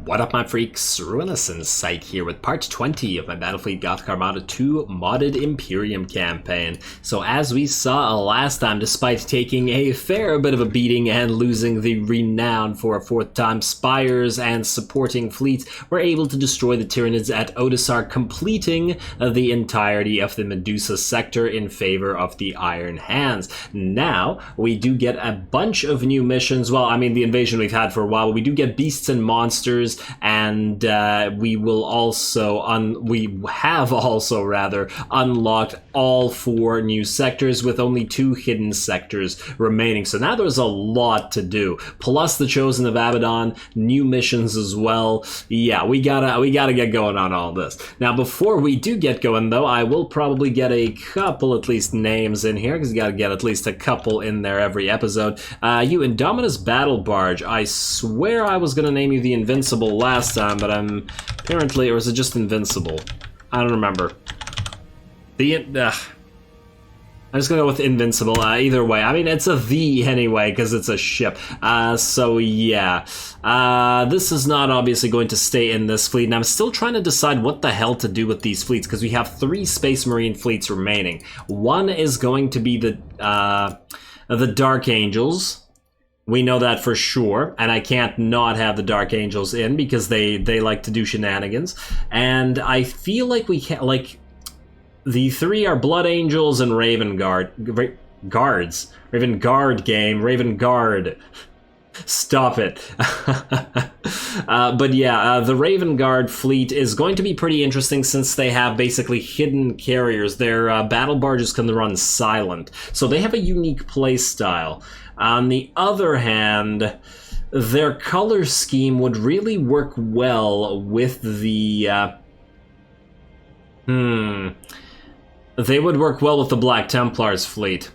What up, my freaks? RuinousInsight here with part 20 of my Battlefleet Gothic Armada 2 modded Imperium campaign. So as we saw last time, despite taking a fair bit of a beating and losing the renown for a fourth time spires and supporting fleets, we're able to destroy the tyranids at Odessar, completing the entirety of the Medusa sector in favor of the Iron Hands. Now, we do get a bunch of new missions. Well, I mean, the invasion we've had for a while, but we do get beasts and monsters, and we have also unlocked all 4 new sectors with only 2 hidden sectors remaining. So now there's a lot to do. Plus the Chosen of Abaddon, new missions as well. Yeah, we gotta get going on all this. Now before we do get going though, I will probably get a couple at least names in here, because you gotta get at least a couple in there every episode. You Indominus Battle Barge, I swear I was gonna name you the Invincible last time, but I'm apparently, or is it just Invincible? I don't remember. I'm just gonna go with Invincible. Either way, I mean, it's a V anyway, because it's a ship. So yeah. This is not obviously going to stay in this fleet, and I'm still trying to decide what the hell to do with these fleets, because we have 3 Space Marine fleets remaining. One is going to be the Dark Angels. We know that for sure, and I can't not have the Dark Angels in, because they like to do shenanigans. And I feel like we can't, like, the 3 are Blood Angels and Raven Guard. Raven Guard game. Raven Guard. Stop it. But yeah, the Raven Guard fleet is going to be pretty interesting, since they have basically hidden carriers. Their battle barges can run silent, so they have a unique play style. On the other hand, their color scheme would really work well with the they would work well with the Black Templars fleet.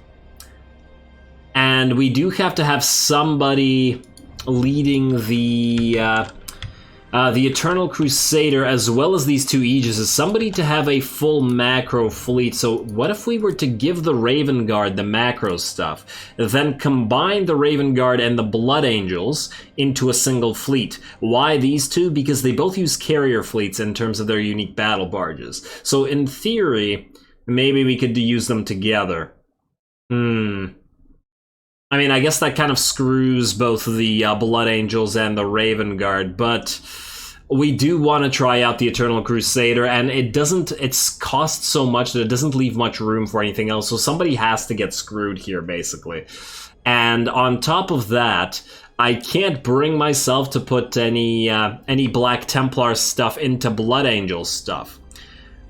And we do have to have somebody leading the Eternal Crusader, as well as these 2 Aegises, somebody to have a full macro fleet. So what if we were to give the Raven Guard the macro stuff, then combine the Raven Guard and the Blood Angels into a single fleet? Why these 2? Because they both use carrier fleets in terms of their unique battle barges. So in theory, maybe we could use them together. I mean, I guess that kind of screws both the Blood Angels and the Raven Guard, but we do want to try out the Eternal Crusader, and it's cost so much that it doesn't leave much room for anything else, so somebody has to get screwed here, basically. And on top of that, I can't bring myself to put any Black Templar stuff into Blood Angel stuff,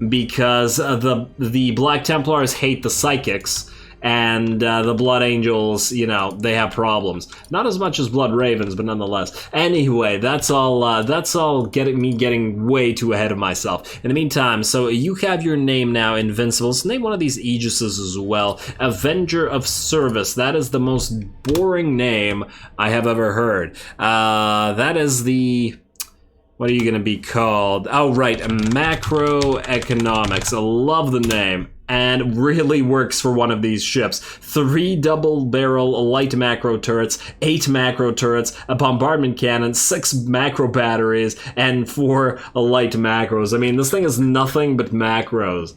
because the Black Templars hate the Psychics, and the Blood Angels, you know, they have problems. Not as much as Blood Ravens, but nonetheless. Anyway, that's all getting way too ahead of myself. In the meantime, so you have your name now, Invincible. So name one of these Aegises as well. Avenger of Service. That is the most boring name I have ever heard. That is the... What are you going to be called? Oh, right, Macroeconomics. I love the name. And really works for one of these ships. 3 double-barrel light macro turrets, 8 macro turrets, a bombardment cannon, 6 macro batteries, and 4 light macros. I mean, this thing is nothing but macros.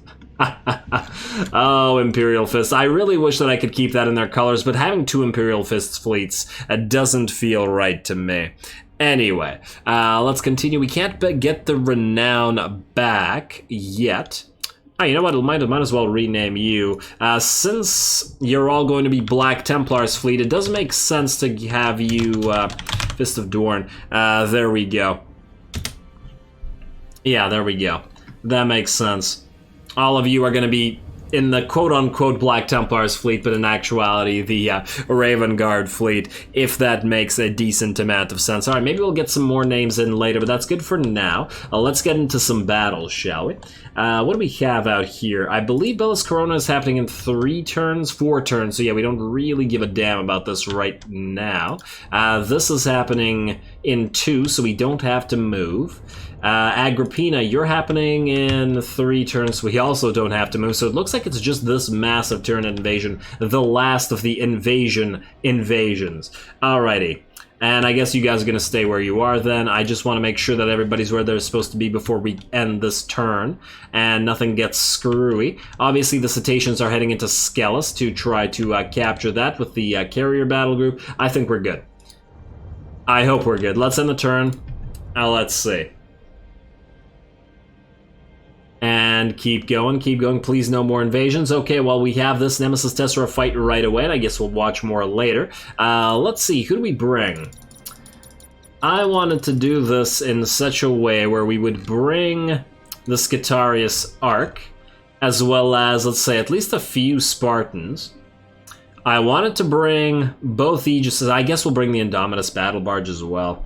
Oh, Imperial Fists. I really wish that I could keep that in their colors, but having 2 Imperial Fists fleets doesn't feel right to me. Anyway, let's continue. We can't get the renown back yet. Oh, you know what? Might as well rename you. Since you're all going to be Black Templars fleet, it does make sense to have you Fist of Dorn. There we go. Yeah, there we go. That makes sense. All of you are going to be in the quote-unquote Black Templars fleet, but in actuality, the Raven Guard fleet, if that makes a decent amount of sense. All right, maybe we'll get some more names in later, but that's good for now. Let's get into some battles, shall we? What do we have out here? I believe Bellis Corona is happening in 4 turns, so yeah, we don't really give a damn about this right now. This is happening in 2, so we don't have to move. Agrippina, you're happening in 3 turns, so we also don't have to move. So it looks like it's just this massive Tyranid invasion, the last of the invasions. Alrighty. And I guess you guys are going to stay where you are then. I just want to make sure that everybody's where they're supposed to be before we end this turn, and nothing gets screwy. Obviously, the cetaceans are heading into Skellis to try to capture that with the carrier battle group. I think we're good. I hope we're good. Let's end the turn. Now, let's see. And keep going, keep going. Please, no more invasions. Okay, well, we have this Nemesis Tessera fight right away, and I guess we'll watch more later. Let's see, who do we bring? I wanted to do this in such a way where we would bring the Skitarius Ark, as well as, let's say, at least a few Spartans. I wanted to bring both Aegises. I guess we'll bring the Indominus Battle Barge as well.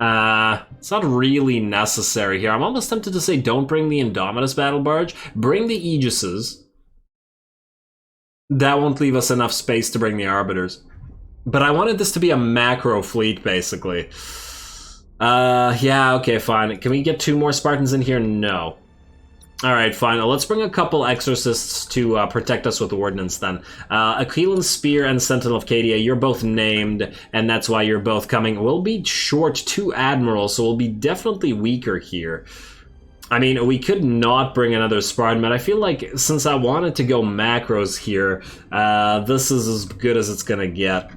It's not really necessary here. I'm almost tempted to say don't bring the Indominus Battle Barge. Bring the Aegises. That won't leave us enough space to bring the Arbiters. But I wanted this to be a macro fleet, basically. Yeah, okay, fine. Can we get 2 more Spartans in here? No. Alright, fine. Let's bring a couple Exorcists to protect us with Ordnance, then. Aquilan Spear and Sentinel of Cadia, you're both named, and that's why you're both coming. We'll be short 2 Admirals, so we'll be definitely weaker here. I mean, we could not bring another Spartan, but I feel like since I wanted to go macros here, this is as good as it's gonna get.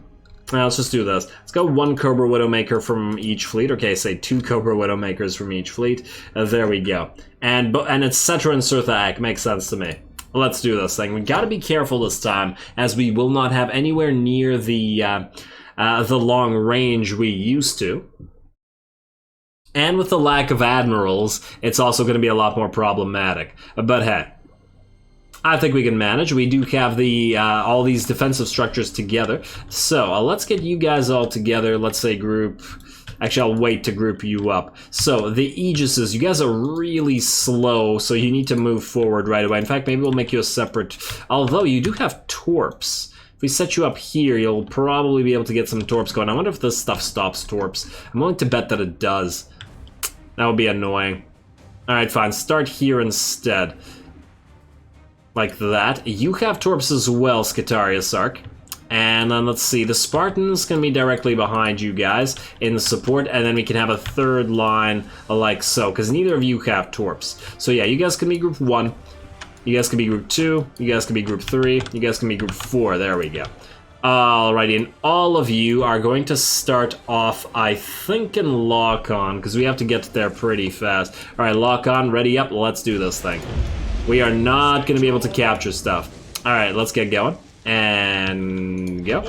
Now, let's just do this. Let's go 1 Cobra Widowmaker from each fleet. Okay, say 2 Cobra Widowmakers from each fleet. There we go. And it's Cetra and Surthaak. Makes sense to me. Let's do this thing. We gotta be careful this time, as we will not have anywhere near the long range we used to. And with the lack of admirals, it's also going to be a lot more problematic. But hey, I think we can manage. We do have the all these defensive structures together. So let's get you guys all together. Let's say group. Actually, I'll wait to group you up. So the Aegises, you guys are really slow, so you need to move forward right away. In fact, maybe we'll make you a separate. Although you do have torps. If we set you up here, you'll probably be able to get some torps going. I wonder if this stuff stops torps. I'm willing to bet that it does. That would be annoying. Alright, fine. Start here instead. Like that. You have torps as well, Skitarius Ark. And then let's see, the Spartans can be directly behind you guys in support, and then we can have a third line like so, because neither of you have torps. So yeah, you guys can be group 1, you guys can be group 2, you guys can be group 3, you guys can be group 4, there we go. Alrighty, and all of you are going to start off, I think, in lock on, because we have to get there pretty fast. Alright, lock on, ready up, let's do this thing. We are not going to be able to capture stuff. Alright, let's get going. And go.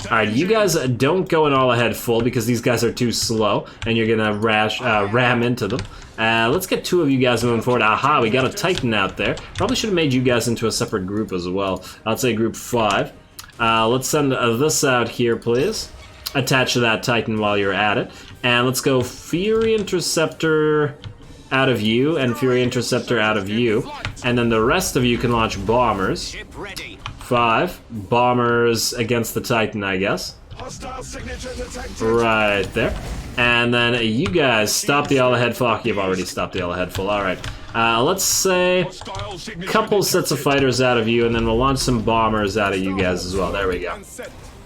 Alright, you guys don't go in all ahead full because these guys are too slow and you're gonna ram into them. Let's get 2 of you guys moving forward. Aha, we got a Titan out there. Probably should have made you guys into a separate group as well. I'll say group 5. Let's send this out here, please. Attach to that Titan while you're at it. And let's go Fury Interceptor out of you and Fury Interceptor out of you. And then the rest of you can launch bombers. 5 bombers against the Titan, I guess. Right there. And then you guys stop the all-ahead full. You've already stopped the all-ahead full. Alright. Let's say a couple sets of fighters out of you, and then we'll launch some bombers out of you guys as well. There we go.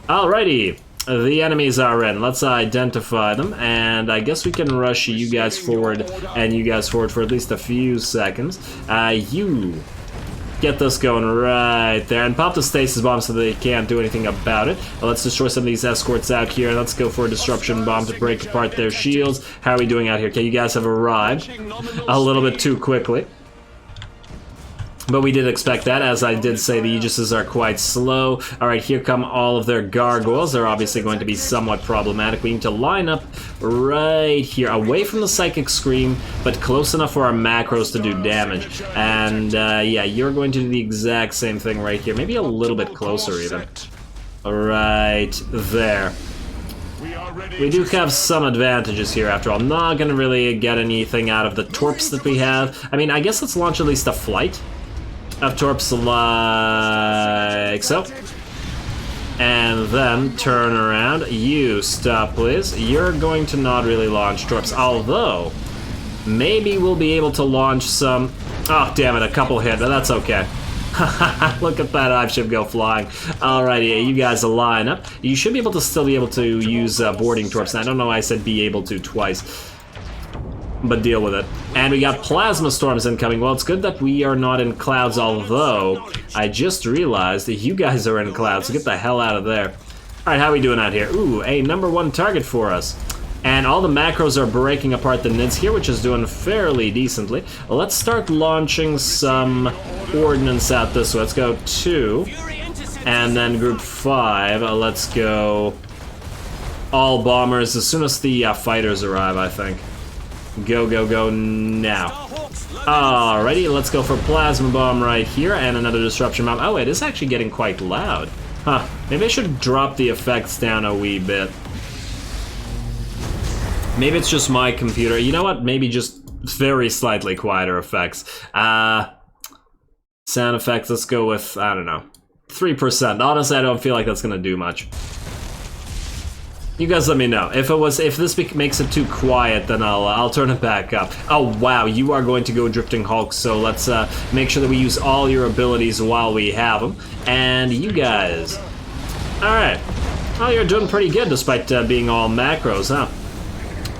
Alrighty. The enemies are in. Let's identify them, and I guess we can rush you guys forward and you guys forward for at least a few seconds. You get this going right there, and pop the stasis bomb so they can't do anything about it. Let's destroy some of these escorts out here. Let's go for a disruption bomb to break apart their shields. How are we doing out here? Okay, you guys have arrived a little bit too quickly. But we did expect that, as I did say, the Aegises are quite slow. Alright, here come all of their gargoyles. They're obviously going to be somewhat problematic. We need to line up right here, away from the Psychic Scream, but close enough for our macros to do damage. And, yeah, you're going to do the exact same thing right here. Maybe a little bit closer, even. Right there. We do have some advantages here, after all. Not gonna really get anything out of the torps that we have. I mean, I guess let's launch at least a flight of torps like so. And then turn around. You stop, please. You're going to not really launch torps, although maybe we'll be able to launch some. Oh, damn it, a couple hit, but that's okay. Look at that hive ship go flying. Alrighty, you guys line up. You should be able to still be able to use boarding torps. I don't know why I said be able to twice, but deal with it. And we got plasma storms incoming. Well, it's good that we are not in clouds, although I just realized that you guys are in clouds, so get the hell out of there. Alright, how are we doing out here? Ooh, a #1 target for us. And all the macros are breaking apart the NIDs here, which is doing fairly decently. Well, let's start launching some ordnance out this way. Let's go 2, and then group 5. Let's go all bombers as soon as the fighters arrive, I think. Go, go, go now. Alrighty, let's go for plasma bomb right here, and another disruption bomb. Oh, it is actually getting quite loud. Huh, maybe I should drop the effects down a wee bit. Maybe it's just my computer. You know what? Maybe just very slightly quieter effects. Sound effects, let's go with, I don't know, 3%. Honestly, I don't feel like that's gonna do much. You guys let me know. If this makes it too quiet, then I'll turn it back up. Oh wow, you are going to go Drifting Hulk, so let's make sure that we use all your abilities while we have them. And you guys, alright. Well, you're doing pretty good despite being all macros, huh?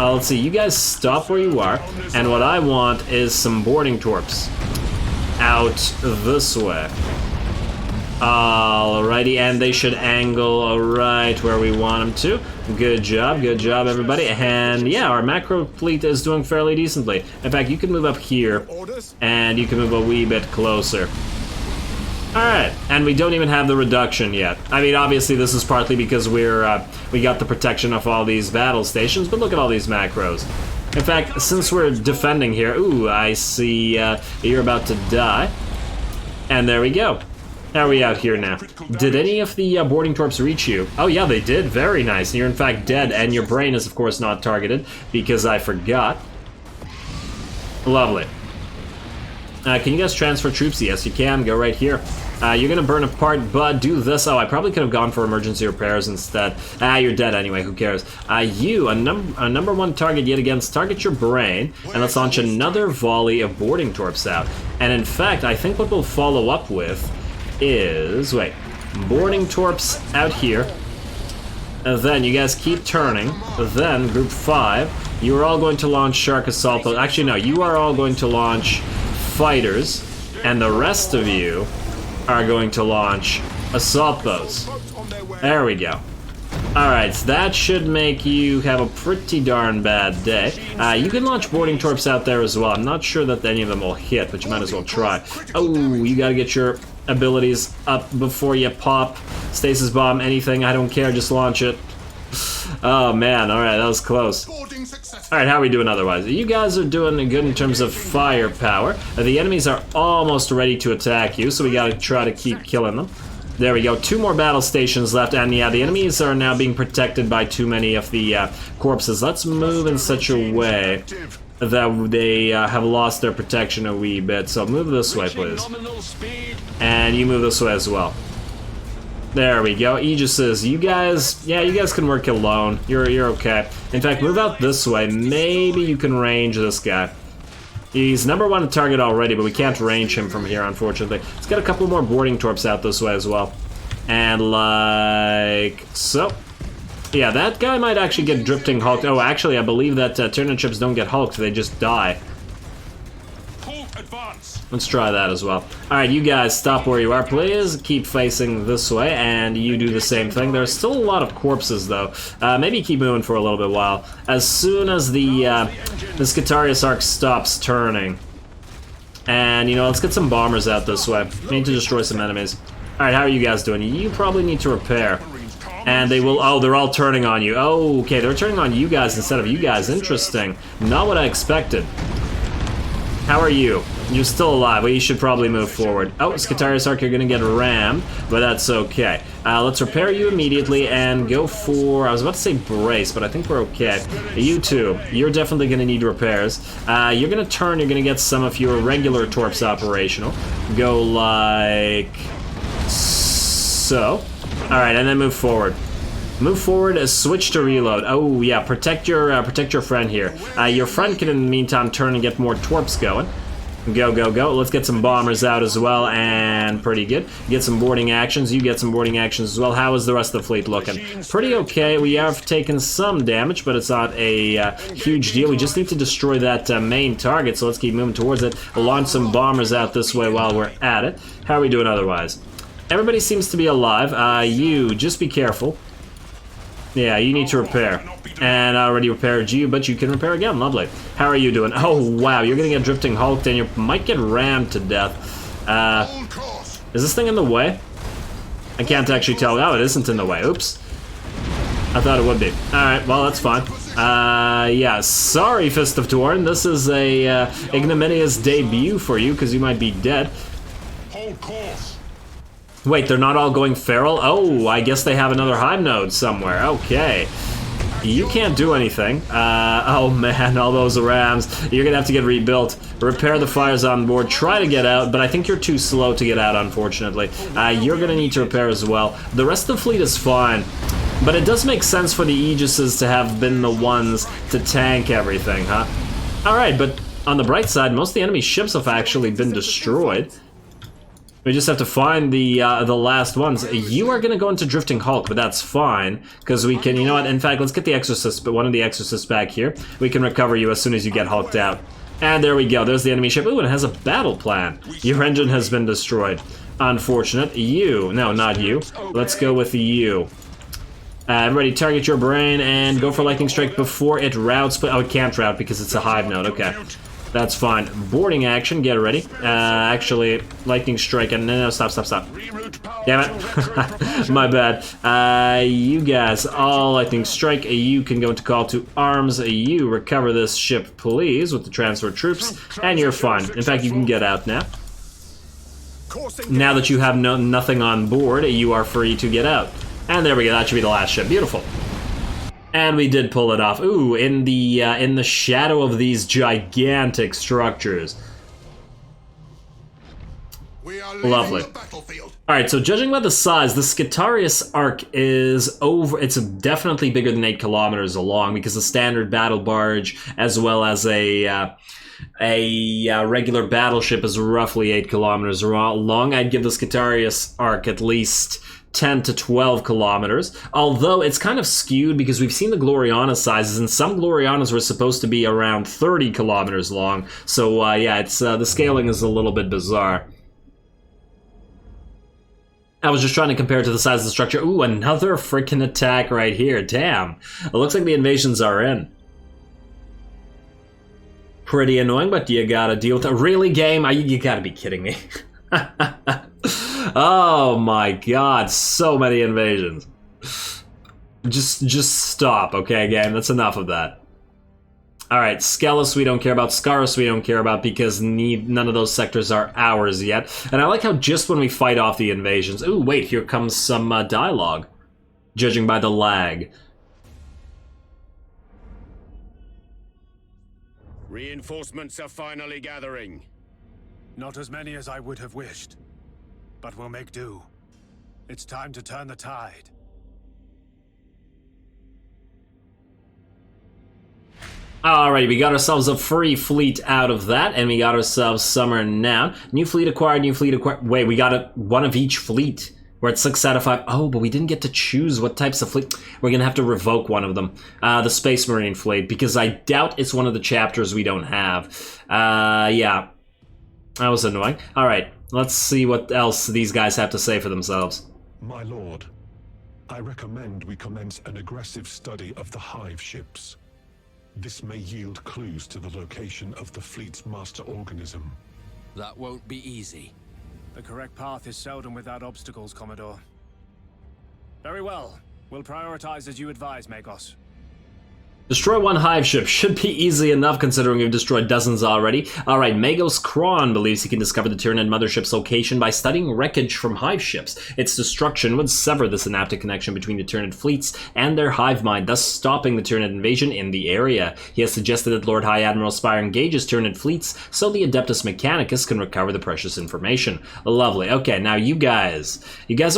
Let's see, you guys stop where you are, and what I want is some boarding torps out this way. Alrighty, and they should angle right where we want them to. Good job, everybody. And yeah, our macro fleet is doing fairly decently. In fact, you can move up here, and you can move a wee bit closer. Alright, and we don't even have the reduction yet. I mean, obviously this is partly because we got the protection of all these battle stations, but look at all these macros. In fact, since we're defending here, ooh, I see you're about to die. And there we go. How are we out here now? Did any of the boarding torps reach you? Oh yeah, they did. Very nice. You're in fact dead, and your brain is of course not targeted, because I forgot. Lovely. Can you guys transfer troops? Yes, you can. Go right here. You're gonna burn apart, but do this. Oh, I probably could have gone for emergency repairs instead. You're dead anyway, who cares? You, a #1 target yet again, target your brain, and let's launch another volley of boarding torps out. And in fact, I think what we'll follow up with is, wait, boarding torps out here. And then you guys keep turning. Then group 5, you are all going to launch shark assault boats. Actually, no, you are all going to launch fighters, and the rest of you are going to launch assault boats. There we go. Alright, so that should make you have a pretty darn bad day. You can launch boarding torps out there as well. I'm not sure that any of them will hit, but you might as well try. Oh, you gotta get your abilities up before you pop. Stasis bomb, anything, I don't care, just launch it. Oh man, alright, that was close. Alright, how are we doing otherwise? You guys are doing good in terms of firepower. The enemies are almost ready to attack you, so we gotta try to keep killing them. There we go, 2 more battle stations left, and yeah, the enemies are now being protected by too many of the corpses. Let's move in such a way that they have lost their protection a wee bit, so move this way, please. And you move this way as well. There we go. Aegises, you guys, yeah, you guys can work alone. You're okay. In fact, move out this way. Maybe you can range this guy. He's #1 target already, but we can't range him from here, unfortunately. Let's get a couple more boarding torps out this way as well. And like so. Yeah, that guy might actually get drifting hulked. Oh, actually, I believe that Tyranid ships don't get hulked, they just die. Let's try that as well. Alright, you guys stop where you are, please. Keep facing this way, and you do the same thing. There's still a lot of corpses, though. Maybe keep moving for a little bit while. As soon as the Scutarius arc stops turning. And, you know, let's get some bombers out this way. We need to destroy some enemies. Alright, how are you guys doing? You probably need to repair. And they will, oh, they're all turning on you. Oh, okay, they're turning on you guys instead of you guys. Interesting. Not what I expected. How are you? You're still alive. Well, you should probably move forward. Oh, Scutarius Arc, you're gonna get rammed, but that's okay. Let's repair you immediately and go for, I was about to say brace, but I think we're okay. You too. You're definitely gonna need repairs. You're gonna turn, you're gonna get some of your regular torps operational. Go like so. Alright, and then move forward. Move forward, switch to reload. Oh yeah, protect your friend here. Your friend can in the meantime turn and get more torps going. Go, go, go. Let's get some bombers out as well, and pretty good. Get some boarding actions. You get some boarding actions as well. How is the rest of the fleet looking? Pretty okay. We have taken some damage, but it's not a huge deal. We just need to destroy that main target, so let's keep moving towards it. We'll launch some bombers out this way while we're at it. How are we doing otherwise? Everybody seems to be alive. You, just be careful. Yeah, you need to repair. And I already repaired you, but you can repair again. Lovely. How are you doing? Oh, wow, you're gonna get drifting hulked and you might get rammed to death. Is this thing in the way? I can't actually tell. No, it isn't in the way. Oops. I thought it would be. Alright, well, that's fine. Yeah, sorry, Fist of Torn. This is a ignominious debut for you, because you might be dead. Hold course. Wait, they're not all going feral? Oh, I guess they have another hive node somewhere. Okay. You can't do anything. Oh man, all those rams. You're gonna have to get rebuilt. Repair the fires on board. Try to get out, but I think you're too slow to get out, unfortunately. You're gonna need to repair as well. The rest of the fleet is fine, but it does make sense for the Aegises to have been the ones to tank everything, huh? Alright, but on the bright side, most of the enemy ships have actually been destroyed. We just have to find the last ones. You are gonna go into Drifting Hulk, but that's fine, because we can, you know what, in fact, let's get the Exorcist, one of the Exorcists back here. We can recover you as soon as you get hulked out. And there we go, there's the enemy ship. Ooh, and it has a battle plan. Your engine has been destroyed. Unfortunate. You, no, not you. Let's go with you. Everybody target your brain and go for Lightning Strike before it routes, but oh, it can't route because it's a hive node, okay. That's fine. Boarding action, get ready. Actually, Lightning Strike, and no, stop. Damn it. My bad. You guys, all Lightning Strike. You can go into Call to Arms. You recover this ship, please, with the transfer troops, and you're fine. In fact, you can get out now. Now that you have nothing on board, you are free to get out. And there we go, that should be the last ship. Beautiful. And we did pull it off. Ooh, in the shadow of these gigantic structures. Lovely. Alright, so judging by the size, the Skitarius arc is over. It's definitely bigger than 8 kilometers long, because the standard battle barge, as well as a regular battleship, is roughly 8 kilometers long. I'd give the Skitarius arc at least 10 to 12 kilometers, although it's kind of skewed because we've seen the Gloriana sizes, and some Glorianas were supposed to be around 30 kilometers long, so yeah, it's the scaling is a little bit bizarre. I was just trying to compare it to the size of the structure. Ooh, another freaking attack right here, damn. It looks like the invasions are in. Pretty annoying, but you gotta deal with it. Really, game? You gotta be kidding me. Oh my god, so many invasions. Just stop, okay, game? That's enough of that. Alright, Skelos we don't care about, Scaros we don't care about, because none of those sectors are ours yet. And I like how just when we fight off the invasions... Ooh, wait, here comes some dialogue. Judging by the lag. Reinforcements are finally gathering. Not as many as I would have wished, but we'll make do. It's time to turn the tide. Alright, we got ourselves a free fleet out of that, and we got ourselves Summer Noun. New fleet acquired, new fleet acquired. Wait, we got one of each fleet. We're at 6 out of 5. Oh, but we didn't get to choose what types of fleet. We're gonna have to revoke one of them. The Space Marine fleet, because I doubt it's one of the chapters we don't have. Yeah. That was annoying. Alright, let's see what else these guys have to say for themselves. My lord, I recommend we commence an aggressive study of the hive ships. This may yield clues to the location of the fleet's master organism. That won't be easy. The correct path is seldom without obstacles, Commodore. Very well. We'll prioritize as you advise, Magos. Destroy one hive ship should be easy enough considering we've destroyed dozens already. Alright, Magos Kron believes he can discover the Tyranid mothership's location by studying wreckage from hive ships. Its destruction would sever the synaptic connection between the Tyranid fleets and their hive mind, thus stopping the Tyranid invasion in the area. He has suggested that Lord High Admiral Spire engages Tyranid fleets so the Adeptus Mechanicus can recover the precious information. Lovely. Okay, now you guys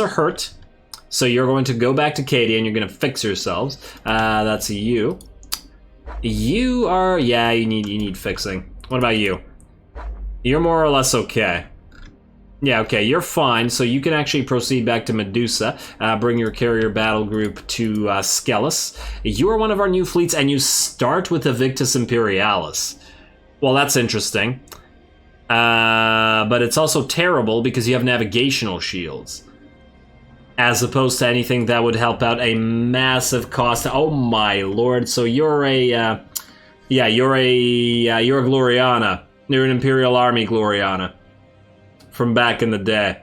are hurt, so you're going to go back to Cadia and you're going to fix yourselves. That's you. You are, yeah, you need fixing. What about you? You're more or less okay. Yeah, okay, you're fine, so you can actually proceed back to Medusa, bring your carrier battle group to Skelos. You are one of our new fleets, and you start with the Victus Imperialis. Well, that's interesting. But it's also terrible because you have navigational shields. As opposed to anything that would help out a massive cost. Oh my lord, so you're a... yeah, you're a Gloriana. You're an Imperial Army Gloriana. From back in the day.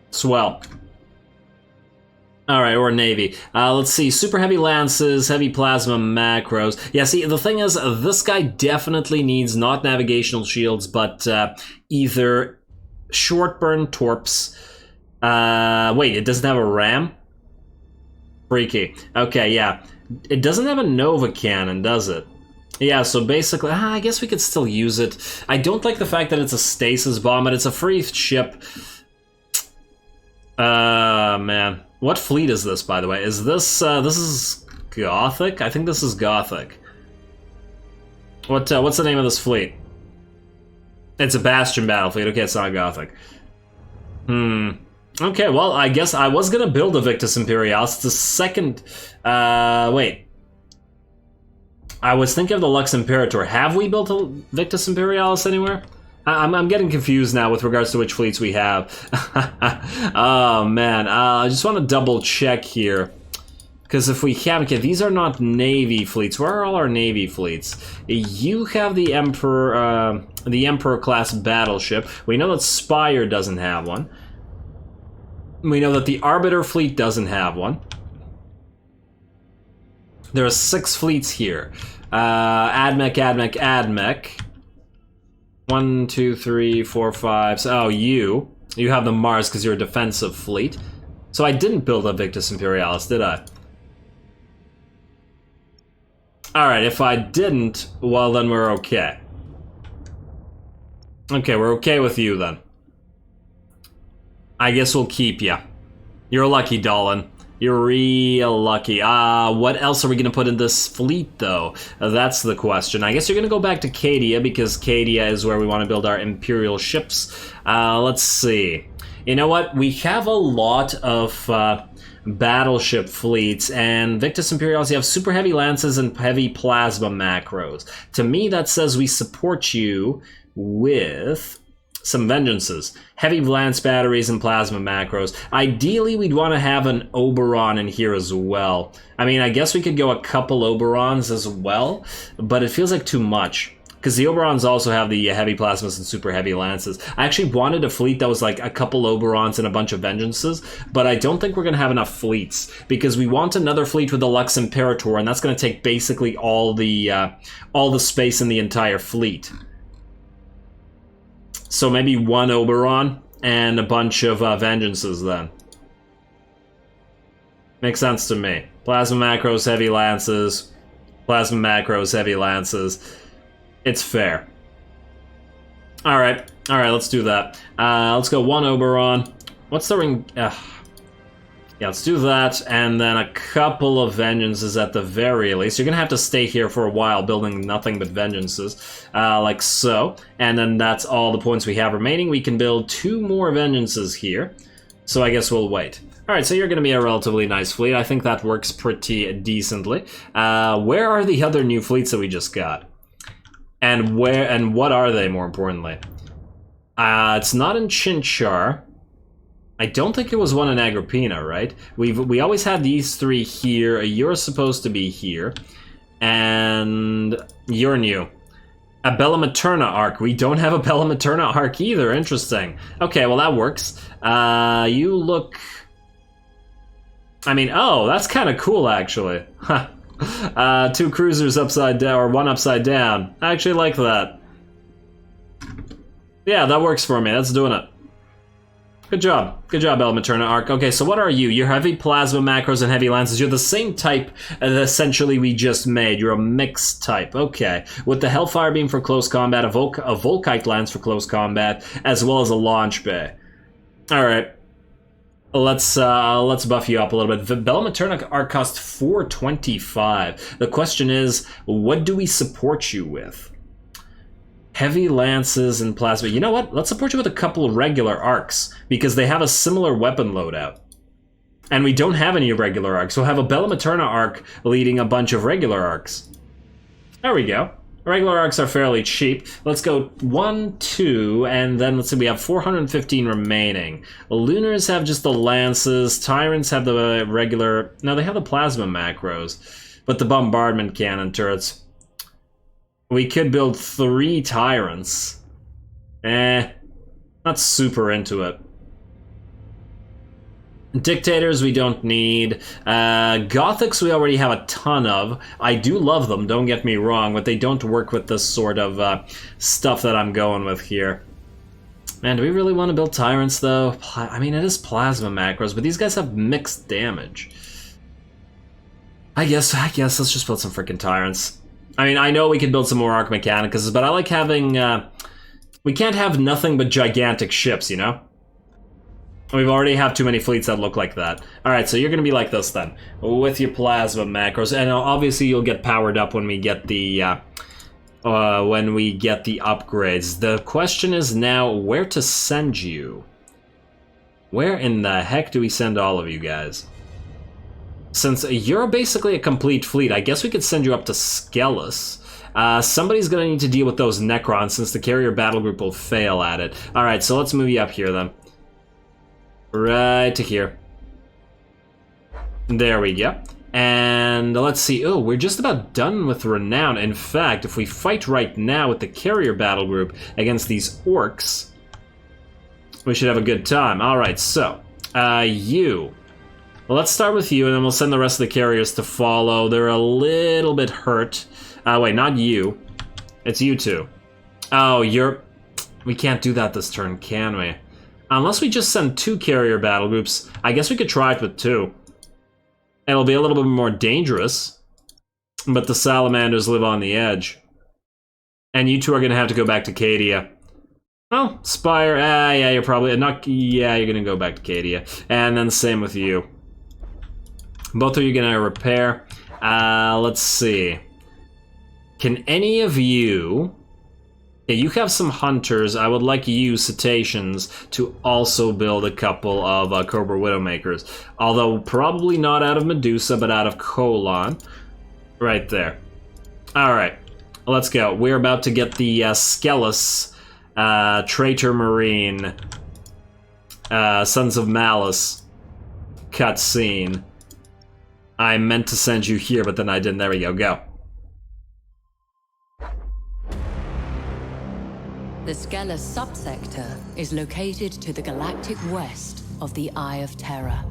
Swell. Alright, or Navy. Let's see, super heavy lances, heavy plasma macros. Yeah, see, the thing is, this guy definitely needs not navigational shields, but either short burn torps. Wait, it doesn't have a ram? Freaky. Okay, yeah. It doesn't have a Nova cannon, does it? Yeah, so basically, I guess we could still use it. I don't like the fact that it's a stasis bomb, but it's a free ship. Man. What fleet is this, by the way? Is this, this is Gothic? I think this is Gothic. What's the name of this fleet? It's a Bastion battle fleet. Okay, it's not Gothic. Okay, well, I guess I was gonna build a Victus Imperialis. It's the second, wait. I was thinking of the Lux Imperator. Have we built a Victus Imperialis anywhere? I'm getting confused now with regards to which fleets we have. Oh, man. I just want to double check here. Because if we haven't, okay, these are not Navy fleets. Where are all our Navy fleets? You have the Emperor class battleship. We know that Spire doesn't have one. We know that the Arbiter fleet doesn't have one. There are 6 fleets here. Admech. 1, 2, 3, 4, 5. So, oh, you have the Mars because you're a defensive fleet. So I didn't build a Victus Imperialis, did I? Alright, if I didn't, well then we're okay. Okay, we're okay with you then. I guess we'll keep ya. You're lucky, Dolan. You're real lucky. What else are we going to put in this fleet, though? That's the question. I guess you're going to go back to Cadia, because Cadia is where we want to build our Imperial ships. Let's see. You know what? We have a lot of battleship fleets, and Victus Imperialis, you have super heavy lances and heavy plasma macros. To me, that says we support you with some vengeances. Heavy lance batteries and plasma macros. Ideally, we'd want to have an Oberon in here as well. I mean, I guess we could go a couple Oberons as well, but it feels like too much. Because the Oberons also have the heavy plasmas and super heavy lances. I actually wanted a fleet that was like a couple Oberons and a bunch of vengeances, but I don't think we're going to have enough fleets, because we want another fleet with the Lux Imperator, and that's going to take basically all the space in the entire fleet. So maybe one Oberon and a bunch of vengeances then. Makes sense to me. Plasma macros, heavy lances. Plasma macros, heavy lances. It's fair. Alright, let's do that. Let's go one Oberon. What's the ring? Yeah, let's do that, and then a couple of vengeances at the very least. You're gonna have to stay here for a while, building nothing but vengeances, like so. And then that's all the points we have remaining. We can build 2 more vengeances here, so I guess we'll wait. Alright, so you're gonna be a relatively nice fleet. I think that works pretty decently. Where are the other new fleets that we just got? And what are they, more importantly? It's not in Chinchar. I don't think it was one in Agrippina, right? We always had these 3 here. You're supposed to be here. And you're new. A Bella Materna arc. We don't have a Bella Materna arc either. Interesting. Okay, well that works. You look... I mean, oh, that's kind of cool, actually. 2 cruisers upside down, or 1 upside down. I actually like that. Yeah, that works for me. That's doing it. Good job, Bella Materna arc. Okay, so what are you? You're heavy plasma macros and heavy lances. You're the same type that essentially we just made. You're a mixed type. Okay, with the Hellfire Beam for close combat, a Volkite lance for close combat, as well as a launch bay. All right, let's buff you up a little bit. The Bella Materna arc costs 425. The question is, what do we support you with? Heavy lances and plasma. You know what? Let's support you with a couple of regular arcs, because they have a similar weapon loadout. And we don't have any regular arcs. We'll have a Bella Materna arc leading a bunch of regular arcs. There we go. Regular arcs are fairly cheap. Let's go 1, 2, and then let's see, we have 415 remaining. Lunars have just the lances. Tyrants have the regular... No, they have the plasma macros. But the bombardment cannon turrets. We could build 3 tyrants. Not super into it. Dictators we don't need. Gothics we already have a ton of. I do love them, don't get me wrong, but they don't work with this sort of stuff that I'm going with here. Man, do we really want to build tyrants though? I mean, it is plasma macros, but these guys have mixed damage. I guess let's just build some freaking tyrants. I mean, I know we can build some more Arc Mechanicus, but I like having... we can't have nothing but gigantic ships, you know? We already have too many fleets that look like that. Alright, so you're gonna be like this then, with your plasma macros, and obviously you'll get powered up when we get the upgrades. The question is now where to send you. Where in the heck do we send all of you guys? Since you're basically a complete fleet, I guess we could send you up to Skellis. Somebody's gonna need to deal with those Necrons since the carrier battle group will fail at it. Alright, so let's move you up here then. Right to here. There we go. And let's see. Oh, we're just about done with Renown. In fact, if we fight right now with the carrier battle group against these orcs, we should have a good time. Alright, so, you. Well, let's start with you, and then we'll send the rest of the carriers to follow. They're a little bit hurt. Wait, not you. It's you two. Oh, you're... We can't do that this turn, can we? Unless we just send 2 carrier battle groups. I guess we could try it with 2. It'll be a little bit more dangerous. But the salamanders live on the edge. And you two are going to have to go back to Cadia. Oh, Spire. Yeah, you're probably... not. Yeah, you're going to go back to Cadia. And then same with you. Both of you going to repair. Let's see. Can any of you... Yeah, you have some hunters. I would like you, cetaceans, to also build a couple of Cobra Widowmakers. Although probably not out of Medusa, but out of Colon. Right there. Alright, let's go. We're about to get the Skellis, Traitor Marine, Sons of Malice cutscene. I meant to send you here, but then I didn't. There we go. Go. The Skellis subsector is located to the galactic west of the Eye of Terror.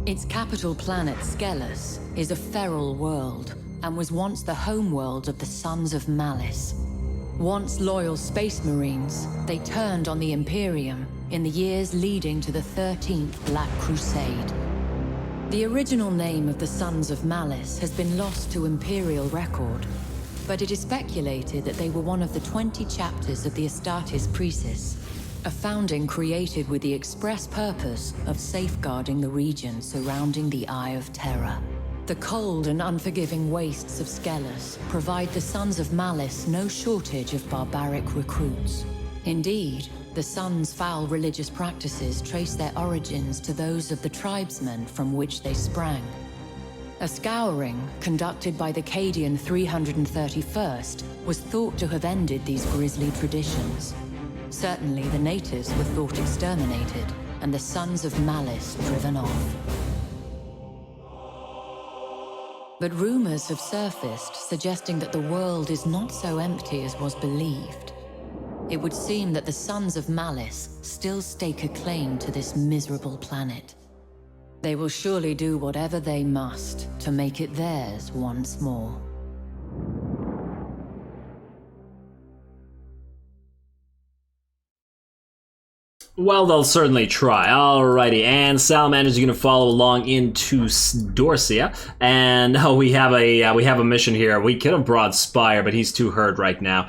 Its capital planet, Skellis, is a feral world and was once the homeworld of the Sons of Malice. Once loyal space marines, they turned on the Imperium in the years leading to the 13th Black Crusade. The original name of the Sons of Malice has been lost to Imperial record, but it is speculated that they were one of the 20 chapters of the Astartes Precis, a founding created with the express purpose of safeguarding the region surrounding the Eye of Terror. The cold and unforgiving wastes of Skellis provide the Sons of Malice no shortage of barbaric recruits. Indeed, the Sons' foul religious practices trace their origins to those of the tribesmen from which they sprang. A scouring, conducted by the Cadian 331st, was thought to have ended these grisly traditions. Certainly the natives were thought exterminated, and the Sons of Malice driven off. But rumors have surfaced suggesting that the world is not so empty as was believed. It would seem that the Sons of Malice still stake a claim to this miserable planet. They will surely do whatever they must to make it theirs once more. Well, they'll certainly try. Alrighty, and Salamanders are going to follow along into Dorsia, and we have a mission here. We could have brought Spire, but he's too hurt right now.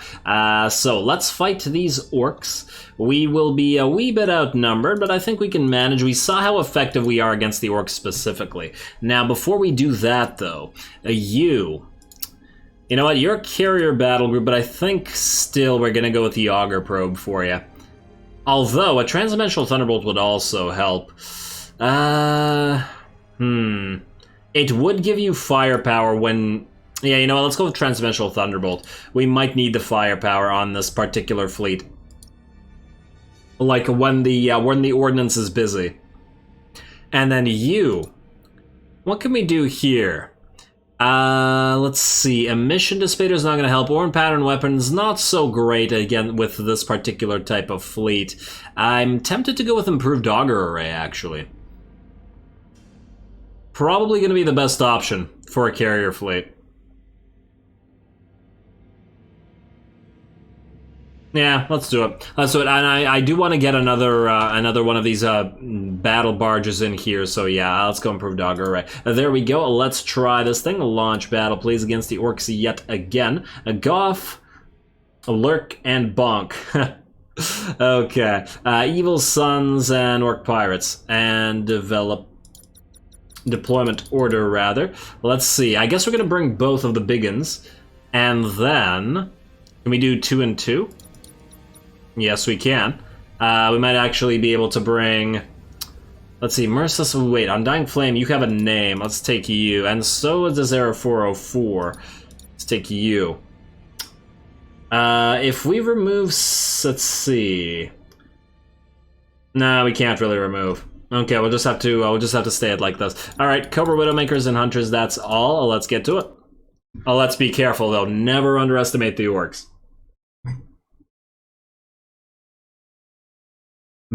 So let's fight these orcs. We will be a wee bit outnumbered, but I think we can manage. We saw how effective we are against the orcs specifically. Now, before we do that, though, You know what? You're a carrier battle group, but I think still we're gonna go with the auger probe for you. Although a transdimensional thunderbolt would also help. It would give you firepower when. Yeah, you know what? Let's go with transdimensional thunderbolt. We might need the firepower on this particular fleet. Like when the ordnance is busy. And then you. What can we do here? Let's see. Emission dissipator is not going to help. Orn pattern weapons, not so great again with this particular type of fleet. I'm tempted to go with improved auger array, actually. Probably going to be the best option for a carrier fleet. Yeah, let's do it. Let's do it. And I do want to get another one of these battle barges in here. So yeah, let's go improved auger array. There we go. Let's try this thing. Launch battle, please, against the orcs yet again. A Goff, a Lurk, and Bonk. Okay. Evil Sons and Orc Pirates. And develop deployment order, rather. Let's see. I guess we're going to bring both of the big uns. And then, can we do 2 and 2? Yes, we can. We might actually be able to bring... Let's see, Merciless... Wait, Undying Flame, you have a name. Let's take you. And so does Era 404. Let's take you. If we remove... Let's see... No, we can't really remove. Okay, we'll just have to stay it like this. Alright, Cobra Widowmakers and Hunters, that's all. Let's get to it. Oh, let's be careful, though. Never underestimate the orcs.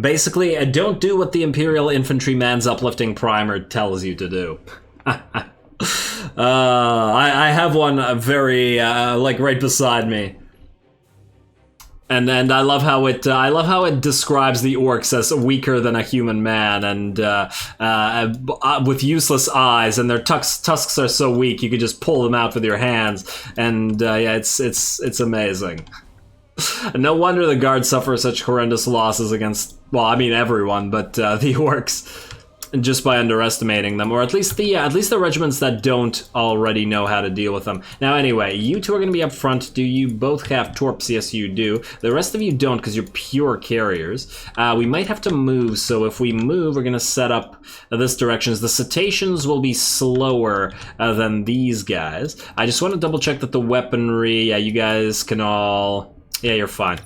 Basically, don't do what the Imperial Infantryman's Uplifting Primer tells you to do. I have one very, like, right beside me. And I love how it describes the orcs as weaker than a human man and with useless eyes, and their tusks are so weak you could just pull them out with your hands. And yeah, it's amazing. No wonder the guards suffer such horrendous losses against, well, I mean everyone, but the orcs, just by underestimating them, or at least the regiments that don't already know how to deal with them. Now, anyway, you two are going to be up front. Do you both have torps? Yes, you do. The rest of you don't, because you're pure carriers. We might have to move, so if we move, we're going to set up this direction. The cetaceans will be slower than these guys. I just want to double check that the weaponry, yeah, you guys can all... Yeah, you're fine.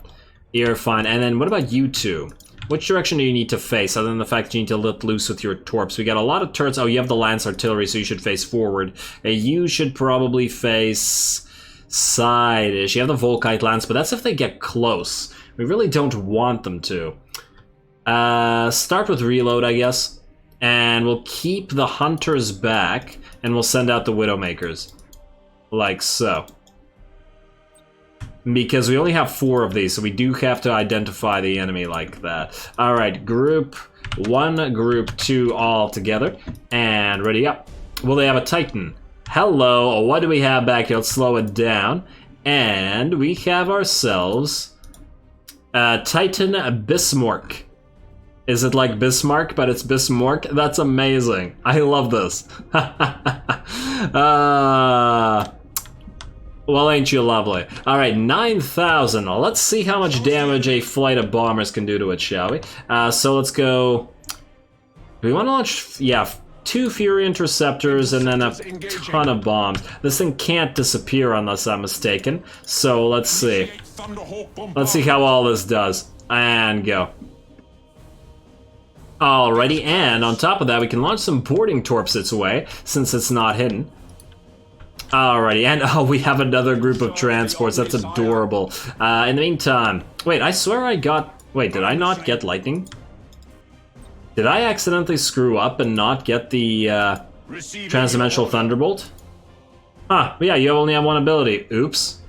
You're fine. And then what about you two? Which direction do you need to face, other than the fact that you need to let loose with your torps? We got a lot of turrets. Oh, you have the lance artillery, so you should face forward. You should probably face side-ish. You have the Volkite lance, but that's if they get close. We really don't want them to. Start with reload, I guess. And we'll keep the hunters back, and we'll send out the Widowmakers. Like so. Because we only have 4 of these, so we do have to identify the enemy like that. Alright, group 1, group 2 all together. And ready up. Well, they have a Titan. Hello, what do we have back here? Let's slow it down. And we have ourselves Titan Bismarck. Is it like Bismarck, but it's Bismarck? That's amazing. I love this. Well, ain't you lovely? Alright, 9,000. Let's see how much damage a flight of bombers can do to it, shall we? So let's go... Do we want to launch... Yeah, 2 Fury Interceptors and then a ton of bombs. This thing can't disappear unless I'm mistaken. So let's see. Let's see how all this does. And go. Alrighty, and on top of that, we can launch some boarding torps its way, since it's not hidden. Alrighty, and oh, we have another group of transports. That's adorable. In the meantime, wait, I swear I got... Wait, did I not get lightning? Did I accidentally screw up and not get the transdimensional thunderbolt? Huh, yeah, you only have one ability. Oops.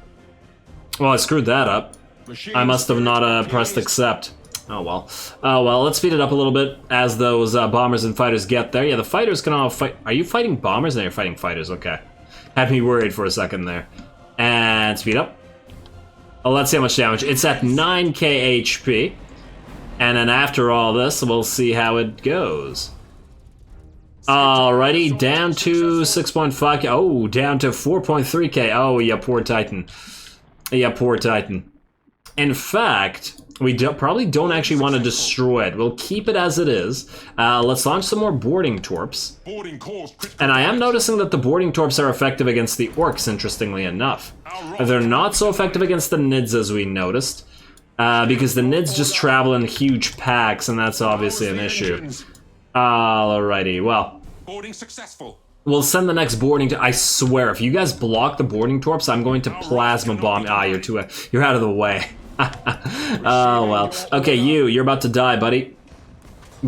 Well, I screwed that up. I must have not pressed accept. Oh well. Oh well, let's speed it up a little bit as those bombers and fighters get there. Yeah, the fighters can all fight... Are you fighting bombers? No, you're fighting fighters, okay. Had me worried for a second there. And speed up. Oh, let's see how much damage. It's at 9k HP. And then after all this, we'll see how it goes. Alrighty, down to 6.5k. Oh, down to 4.3k. Oh, yeah, poor Titan. Yeah, poor Titan. In fact, we probably don't actually want to destroy it. We'll keep it as it is. Let's launch some more boarding torps. And I am noticing that the boarding torps are effective against the orcs, interestingly enough. They're not so effective against the nids as we noticed. Because the nids just travel in huge packs, and that's obviously an issue. Alrighty, well. Boarding successful. We'll send the next boarding. I swear, if you guys block the boarding torps, I'm going to plasma bomb. You're out of the way. Oh well. Okay, you're about to die, buddy.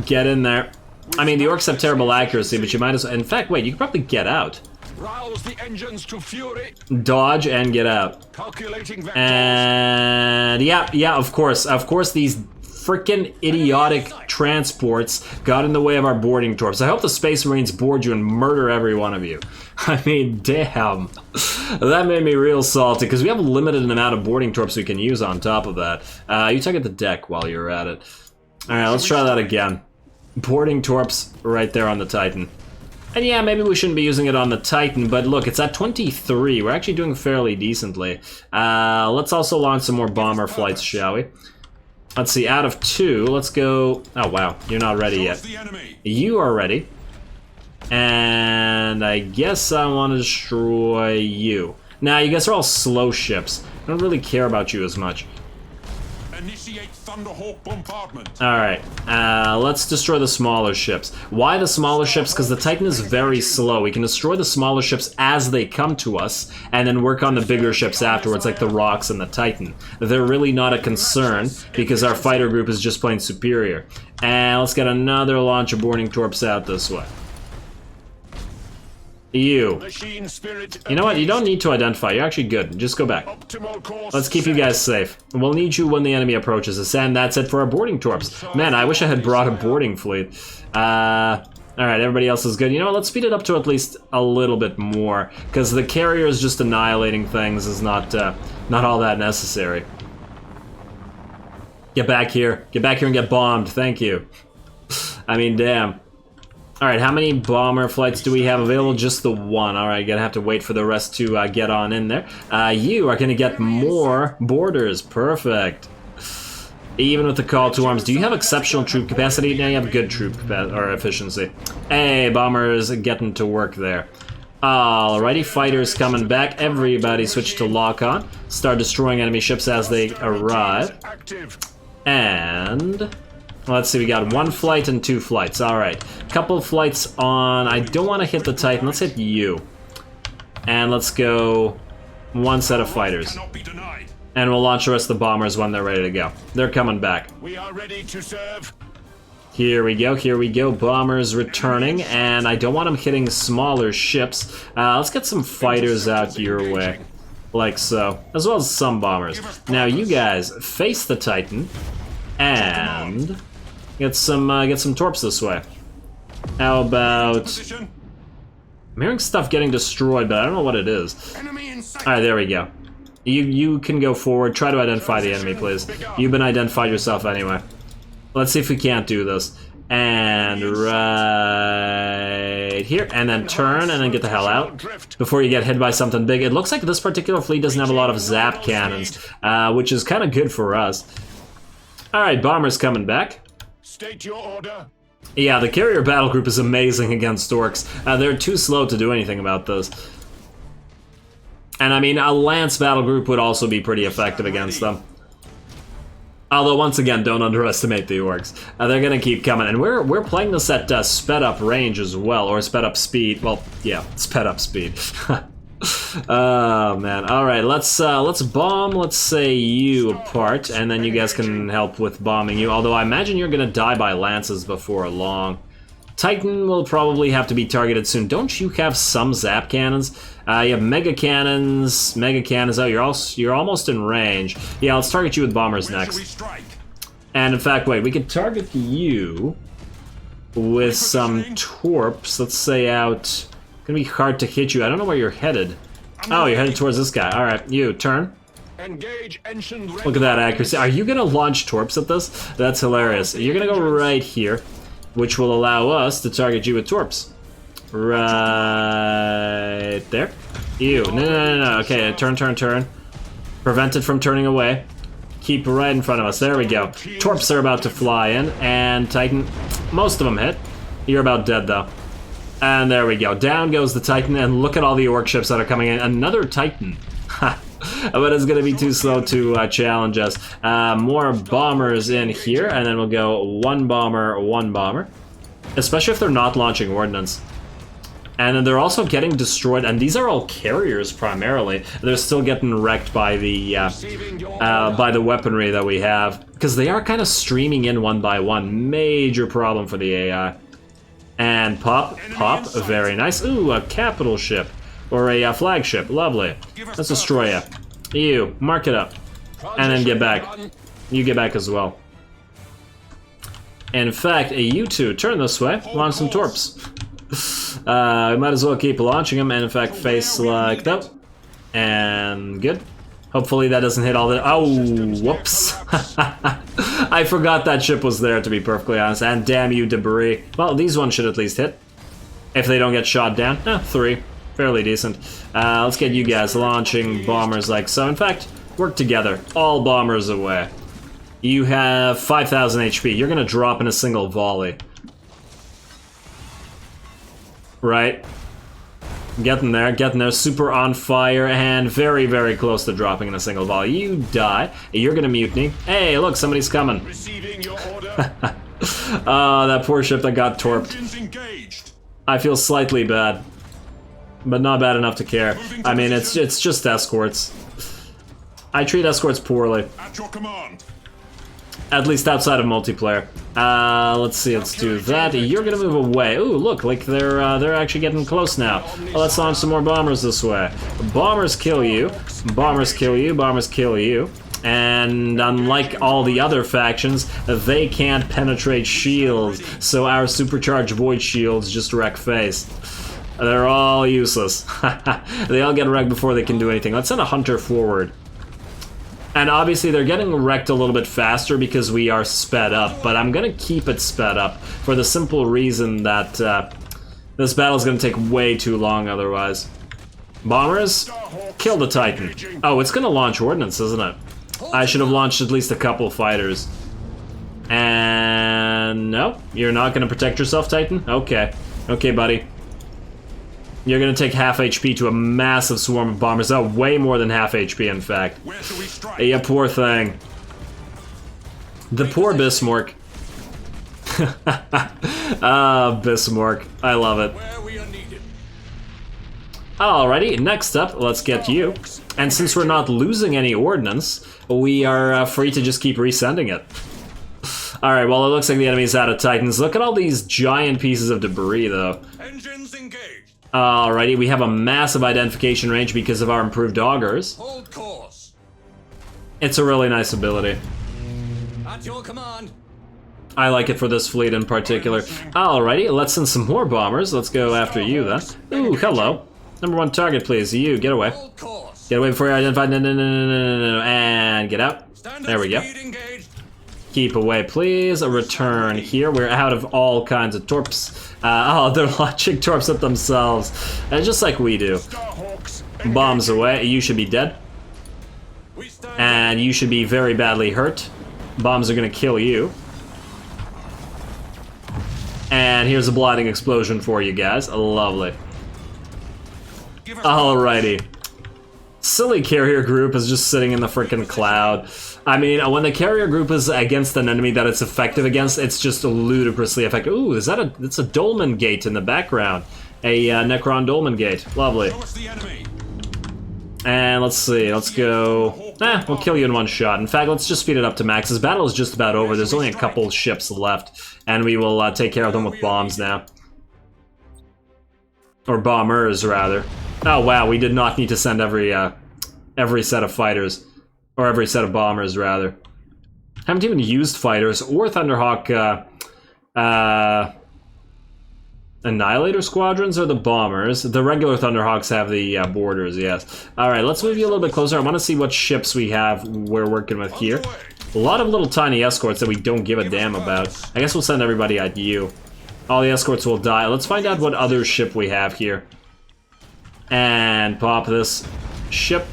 Get in there. I mean, the orcs have terrible accuracy, but you might as well. In fact, wait, you can probably get out. Rouse the engines to fury. Dodge and get out. Calculating vectors. And yeah, of course, these freaking idiotic transports got in the way of our boarding torps. I hope the Space Marines board you and murder every one of you. I mean, damn. That made me real salty, because we have a limited amount of boarding torps we can use on top of that. You target the deck while you're at it. Alright, let's try that again. Boarding torps right there on the Titan. And yeah, maybe we shouldn't be using it on the Titan, but look, it's at 23. We're actually doing fairly decently. Let's also launch some more bomber flights, shall we? Let's see, out of 2, let's go... Oh, wow, you're not ready yet. You are ready. And I guess I want to destroy you. Now, you guys are all slow ships. I don't really care about you as much. Initiate Thunderhawk bombardment. Alright, let's destroy the smaller ships. Why the smaller ships? Because the Titan is very slow. We can destroy the smaller ships as they come to us, and then work on the bigger ships afterwards, like the Rocks and the Titan. They're really not a concern, because our fighter group is just plain superior. And let's get another launch of boarding torps out this way. You know what? You don't need to identify. You're actually good. Just go back. Let's keep you guys safe. We'll need you when the enemy approaches us. And that's it for our boarding torps. Man, I wish I had brought a boarding fleet. Alright, everybody else is good. You know what? Let's speed it up to at least a little bit more. Because the carriers just annihilating things is not all that necessary. Get back here. Get back here and get bombed. Thank you. I mean, damn. Alright, how many bomber flights do we have available? Just the one. Alright, gonna have to wait for the rest to get on in there. You are gonna get more boarders. Perfect. Even with the call to arms. Do you have exceptional troop capacity? No, you have good troop efficiency. Hey, bombers getting to work there. Alrighty, fighters coming back. Everybody switch to lock on. Start destroying enemy ships as they arrive. And... let's see, we got 1 flight and 2 flights. Alright. Couple flights on... I don't want to hit the Titan. Let's hit you. And let's go 1 set of fighters. And we'll launch the rest of the bombers when they're ready to go. They're coming back. We are ready to serve. Here we go, here we go. Bombers returning. And I don't want them hitting smaller ships. Let's get some fighters out your way. Like so. As well as some bombers. Now you guys face the Titan. And... get some torps this way. How about... I'm hearing stuff getting destroyed, but I don't know what it is. Alright, there we go. You can go forward. Try to identify the enemy, please. You've been identified yourself anyway. Let's see if we can't do this. And right here. And then turn and then get the hell out before you get hit by something big. It looks like this particular fleet doesn't have a lot of zap cannons, which is kind of good for us. Alright, bombers coming back. State your order. Yeah, the carrier battle group is amazing against orcs. They're too slow to do anything about this. And I mean, a lance battle group would also be pretty effective against them. Although, once again, don't underestimate the orcs. They're gonna keep coming, and we're playing this at sped up range as well, or sped up speed. Well, yeah, sped up speed. Oh man! All right, let's bomb. Let's say you apart, and then you guys can help with bombing you. Although I imagine you're gonna die by lances before long. Titan will probably have to be targeted soon. Don't you have some zap cannons? You have mega cannons. Mega cannons. Oh, you're almost in range. Yeah, let's target you with bombers next. And in fact, wait, we could target you with some torps. Let's say out. Gonna be hard to hit you. I don't know where you're headed. Oh, you're headed towards this guy. All right, you turn. Engage engine. Look at that accuracy. Are you gonna launch torps at this? That's hilarious. You're gonna go right here, which will allow us to target you with torps. Right there. Ew. No. Okay, turn. Prevent it from turning away. Keep right in front of us. There we go. Torps are about to fly in, and Titan, most of them hit. You're about dead, though. And there we go. Down goes the Titan, and look at all the orc ships that are coming in. Another Titan. Ha. But it's going to be too slow to challenge us. More bombers in here, and then we'll go one bomber. Especially if they're not launching ordnance. And then they're also getting destroyed, and these are all carriers primarily. They're still getting wrecked by the weaponry that we have, because they are kind of streaming in one by one. Major problem for the AI. And pop, very nice. Ooh, a capital ship, or a flagship, lovely. Let's destroy you. You, mark it up, and then get back. You get back as well. In fact, you two, turn this way, launch some torps. We might as well keep launching them, and in fact face like that. And good. Hopefully that doesn't hit all the... Oh, whoops. I forgot that ship was there, to be perfectly honest. And damn you, debris. Well, these ones should at least hit. If they don't get shot down. 3. Fairly decent. Let's get you guys launching bombers like so. In fact, work together. All bombers away. You have 5,000 HP. You're gonna drop in a single volley. Right. Getting there, super on fire, and very, very close to dropping in a single volley. You die. You're gonna mutiny. Hey, look, somebody's coming. Receiving your order. Oh, that poor ship that got torped. Engines engaged. I feel slightly bad, but not bad enough to care. I mean, it's just escorts. I treat escorts poorly. At your command. At least outside of multiplayer. Let's see, let's do that. You're gonna move away. Ooh, look, like they're actually getting close now. Well, let's launch some more bombers this way. Bombers kill you. Bombers kill you. Bombers kill you. And unlike all the other factions, they can't penetrate shields, so our supercharged void shields just wreck face. They're all useless. They all get wrecked before they can do anything. Let's send a hunter forward. And obviously they're getting wrecked a little bit faster because we are sped up, but I'm gonna keep it sped up for the simple reason that this battle's gonna take way too long otherwise. Bombers, kill the Titan. Oh, it's gonna launch ordnance, isn't it? I should have launched at least a couple fighters. And no, you're not gonna protect yourself, Titan? Okay, okay, buddy. You're gonna take half HP to a massive swarm of bombers. Oh, way more than half HP, in fact. Where shall we strike? Yeah, poor thing. The poor Bismarck. Ah, Bismarck. I love it. Where we are needed. Alrighty, next up, let's get you. And since we're not losing any ordnance, we are free to just keep resending it. Alright, well, it looks like the enemy's out of Titans. Look at all these giant pieces of debris, though. Engines engaged. Alrighty, we have a massive identification range because of our improved augers. Hold course. It's a really nice ability. At your command. I like it for this fleet in particular. Alrighty, let's send some more bombers. Let's go after you, then. Ooh, hello. Number 1 target, please. You, get away. Hold course. Get away before you're identified. No. And get out. There we go. Engaged. Keep away, please. A return here. We're out of all kinds of torps. Oh, they're launching torps at themselves. Just like we do. Bombs away. You should be dead. And you should be very badly hurt. Bombs are gonna kill you. And here's a blinding explosion for you guys. Lovely. Alrighty. Silly carrier group is just sitting in the frickin' cloud. I mean, when the carrier group is against an enemy that it's effective against, it's just ludicrously effective. Ooh, is that it's a dolmen gate in the background. A Necron dolmen gate. Lovely. Show us the enemy. And let's see, let's go... we'll kill you in one shot. In fact, let's just speed it up to max. This battle is just about over. There's only a couple ships left. And we will take care of them with bombs now. Or bombers, rather. Oh, wow, we did not need to send every set of fighters. Or every set of bombers, rather. Haven't even used fighters or Thunderhawk, Annihilator squadrons or the bombers. The regular Thunderhawks have the borders, yes. Alright, let's move you a little bit closer. I want to see what ships we have we're working with here. A lot of little tiny escorts that we don't give a damn about. I guess we'll send everybody at you. All the escorts will die. Let's find out what other ship we have here. And pop this ship.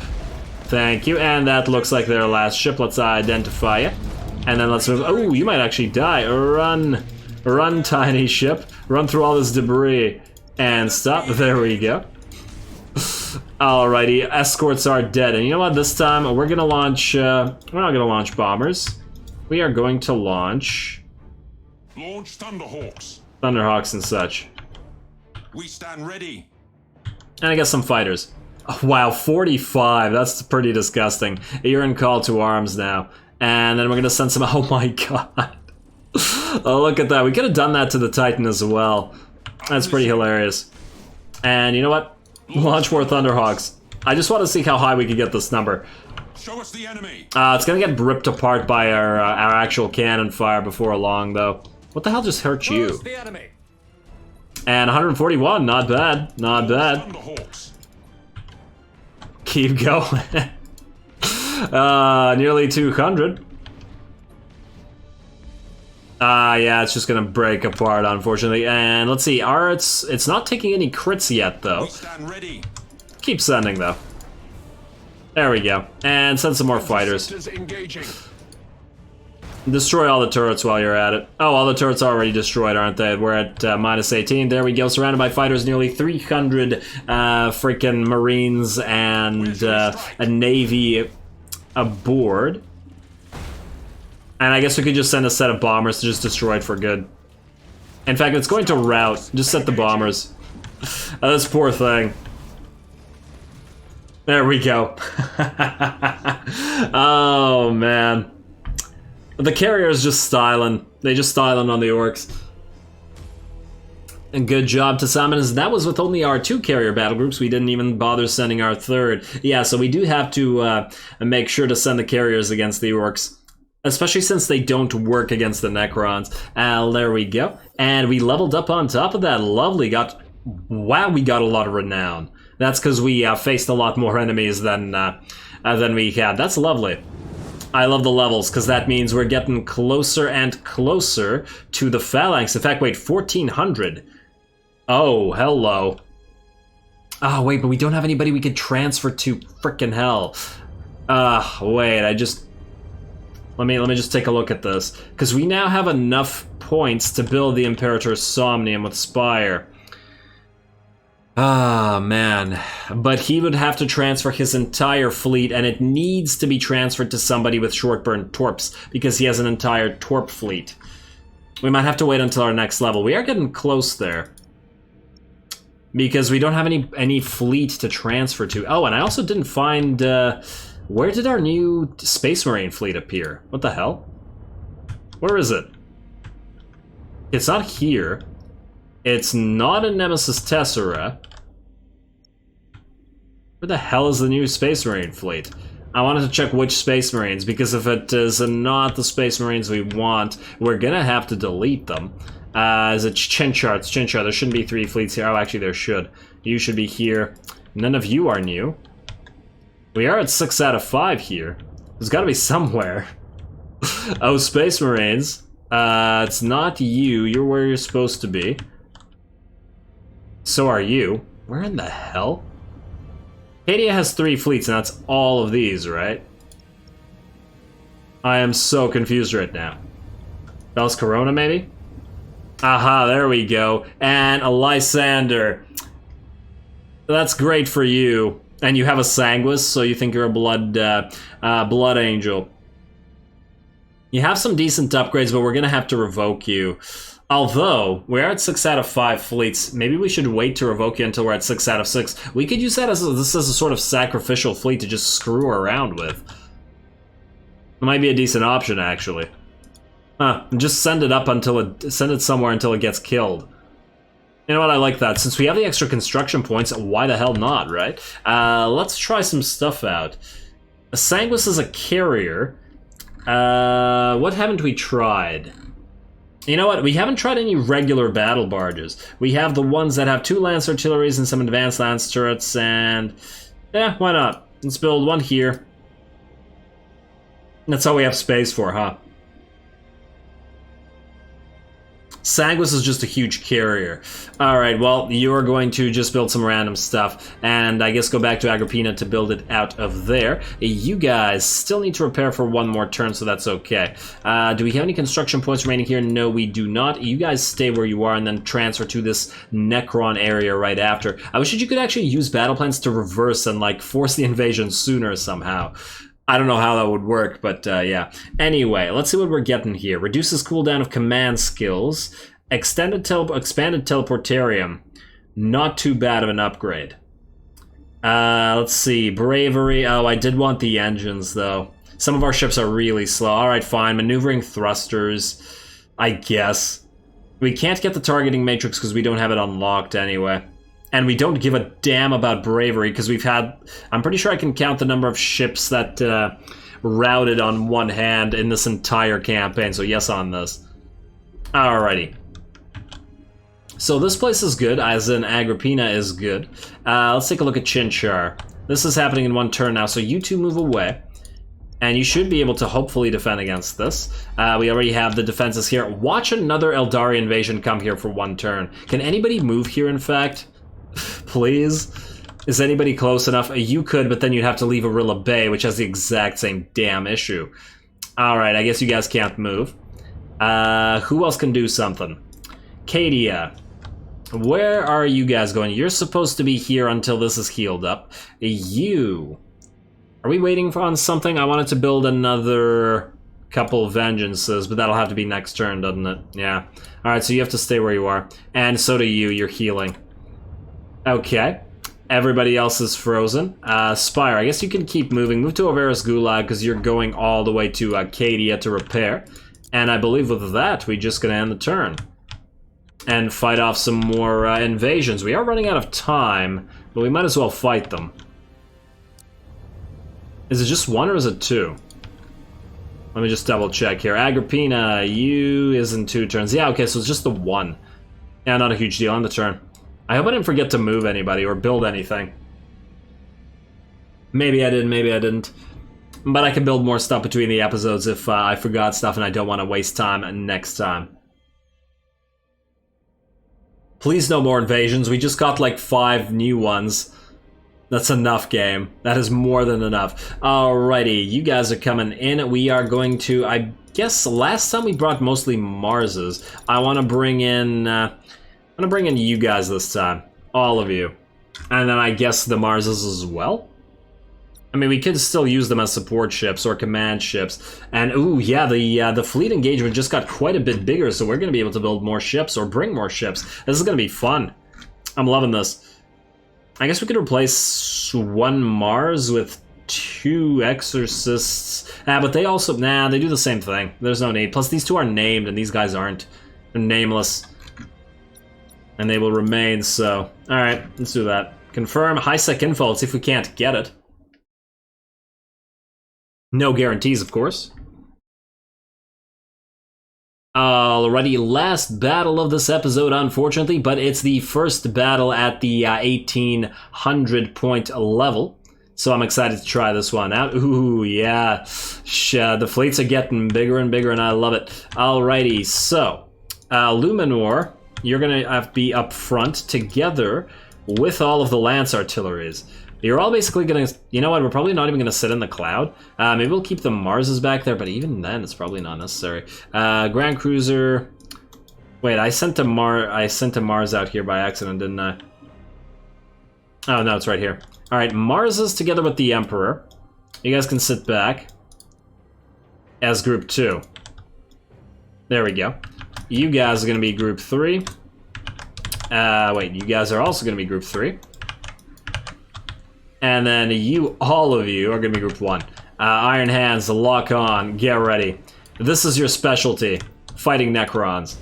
Thank you. And that looks like their last ship. Let's identify it. And then let's move. Oh, you might actually die. Run. Run, tiny ship. Run through all this debris. And stop. There we go. Alrighty, escorts are dead. And you know what? This time we're gonna launch. We're not gonna launch bombers. We are going to launch Launch Thunderhawks. Thunderhawks and such. We stand ready. And I guess some fighters. Oh, wow, 45. That's pretty disgusting. You're in call to arms now. And then we're gonna send some. Oh my god. Oh, look at that. We could have done that to the Titan as well. That's pretty hilarious. And you know what? Launch more Thunderhawks. I just want to see how high we can get this number. Show us the enemy. It's gonna get ripped apart by our actual cannon fire before long, though. What the hell just hurt you? The enemy. And 141, not bad, not bad. Thunderhawks. Keep going. Nearly 200. Yeah, it's just gonna break apart, unfortunately. And let's see, it's not taking any crits yet, though. We stand ready. Keep sending, though. There we go. And send some more fighters. Engaging. Destroy all the turrets while you're at it. Oh, all the turrets are already destroyed, aren't they? We're at minus 18. There we go. Surrounded by fighters, nearly 300 freaking Marines and a Navy aboard. And I guess we could just send a set of bombers to just destroy it for good. In fact, it's going to rout. Just set the bombers. This poor thing. There we go. Oh, man. The carriers just styling. They just styling on the orcs. And good job to Simon. That was with only our 2 carrier battle groups. We didn't even bother sending our 3rd. Yeah, so we do have to make sure to send the carriers against the orcs. Especially since they don't work against the Necrons. There we go. And we leveled up on top of that. Lovely. Wow, we got a lot of renown. That's because we faced a lot more enemies than we had. That's lovely. I love the levels, because that means we're getting closer and closer to the phalanx. In fact, wait, 1,400. Oh, hello. Oh, wait, but we don't have anybody we could transfer to. Frickin' hell. Wait, Let me just take a look at this. Because we now have enough points to build the Imperator's Somnium with Spire. Ah, man. But he would have to transfer his entire fleet, and it needs to be transferred to somebody with short-burn torps, because he has an entire torp fleet. We might have to wait until our next level. We are getting close there. Because we don't have any fleet to transfer to. Oh, and I also didn't find... where did our new Space Marine fleet appear? What the hell? Where is it? It's not here. It's not a Nemesis Tessera. Where the hell is the new Space Marine fleet? I wanted to check which Space Marines, because if it is not the Space Marines we want, we're gonna have to delete them. Is it Chinchar? It's Chinchar. There shouldn't be 3 fleets here. Oh, actually there should. You should be here. None of you are new. We are at 6 out of 5 here. There's gotta be somewhere. Oh, Space Marines. It's not you. You're where you're supposed to be. So are you. Where in the hell? Cadia has 3 fleets, and that's all of these, right? I am so confused right now. Bell's Corona, maybe? Aha, there we go. And a Lysander. That's great for you. And you have a Sanguis, so you think you're a blood angel. You have some decent upgrades, but we're gonna have to revoke you. Although, we're at 6 out of 5 fleets. Maybe we should wait to revoke you until we're at 6 out of 6. We could use that as a sort of sacrificial fleet to just screw around with. It might be a decent option, actually. Just send it somewhere until it gets killed. You know what, I like that. Since we have the extra construction points, why the hell not, right? Let's try some stuff out. Sanguis is a carrier. What haven't we tried? You know what, we haven't tried any regular battle barges. We have the ones that have 2 lance artilleries and some advanced lance turrets, and... yeah, why not? Let's build one here. That's all we have space for, huh? Sanguis is just a huge carrier. Alright, well, you're going to just build some random stuff, and I guess go back to Agrippina to build it out of there. You guys still need to repair for one more turn, so that's okay. Do we have any construction points remaining here? No, we do not. You guys stay where you are and then transfer to this Necron area right after. I wish that you could actually use battle plans to reverse and, like, force the invasion sooner somehow. I don't know how that would work, but yeah. Anyway, let's see what we're getting here. Reduces cooldown of command skills. Expanded teleportarium. Not too bad of an upgrade. Let's see. Bravery. Oh, I did want the engines, though. Some of our ships are really slow. Alright, fine. Maneuvering thrusters. I guess. We can't get the targeting matrix because we don't have it unlocked anyway. And we don't give a damn about bravery because we've had... I'm pretty sure I can count the number of ships that routed on one hand in this entire campaign, so yes on this. Alrighty. So this place is good, as in Agrippina is good. Let's take a look at Chinchar. This is happening in one turn now, so you two move away. And you should be able to hopefully defend against this. We already have the defenses here. Watch another Eldari invasion come here for one turn. Can anybody move here, in fact? Please? Is anybody close enough? You could, but then you'd have to leave Arilla Bay, which has the exact same damn issue. Alright, I guess you guys can't move. Who else can do something? Cadia. Where are you guys going? You're supposed to be here until this is healed up. You... Are we waiting on something? I wanted to build another couple vengeances, but that'll have to be next turn, doesn't it? Yeah. Alright, so you have to stay where you are. And so do you. You're healing. Okay. Everybody else is frozen. Spire, I guess you can keep moving. Move to Overis Gulag because you're going all the way to Cadia to repair. And I believe with that, we're just going to end the turn. And fight off some more invasions. We are running out of time, but we might as well fight them. Is it just one or is it two? Let me just double check here. Agrippina, you is in 2 turns. Yeah, okay, so it's just the one. Yeah, not a huge deal on the turn. I hope I didn't forget to move anybody or build anything. Maybe I did, maybe I didn't. But I can build more stuff between the episodes if I forgot stuff and I don't want to waste time next time. Please no more invasions. We just got like 5 new ones. That's enough, game. That is more than enough. Alrighty, you guys are coming in. We are going to, I guess last time we brought mostly Marses. I want to bring in... I'm gonna bring in you guys this time. All of you. And then I guess the Marses as well? I mean, we could still use them as support ships or command ships. And, ooh, yeah, the fleet engagement just got quite a bit bigger, so we're gonna be able to build more ships or bring more ships. This is gonna be fun. I'm loving this. I guess we could replace 1 Mars with 2 Exorcists. But they also... Nah, they do the same thing. There's no need. Plus, these 2 are named, and these guys aren't. They're nameless. And they will remain, so... Alright, let's do that. Confirm high-sec info, let's see if we can't get it. No guarantees, of course. Alrighty, last battle of this episode, unfortunately, but it's the first battle at the 1800 point level. So I'm excited to try this one out. Ooh, yeah. The fleets are getting bigger and bigger, and I love it. Alrighty, so... Luminor... You're gonna have to be up front together with all of the lance artilleries. You're all basically gonna... You know what, we're probably not even gonna sit in the cloud. Maybe we'll keep the Marses back there, but even then, it's probably not necessary. Grand Cruiser... Wait, I sent a Mars out here by accident, didn't I? Oh, no, it's right here. Alright, Marses together with the Emperor. You guys can sit back. As Group 2. There we go. You guys are going to be Group 3. Wait, you guys are also going to be Group 3. And then all of you, are going to be Group 1. Iron Hands, lock on, get ready. This is your specialty, fighting Necrons.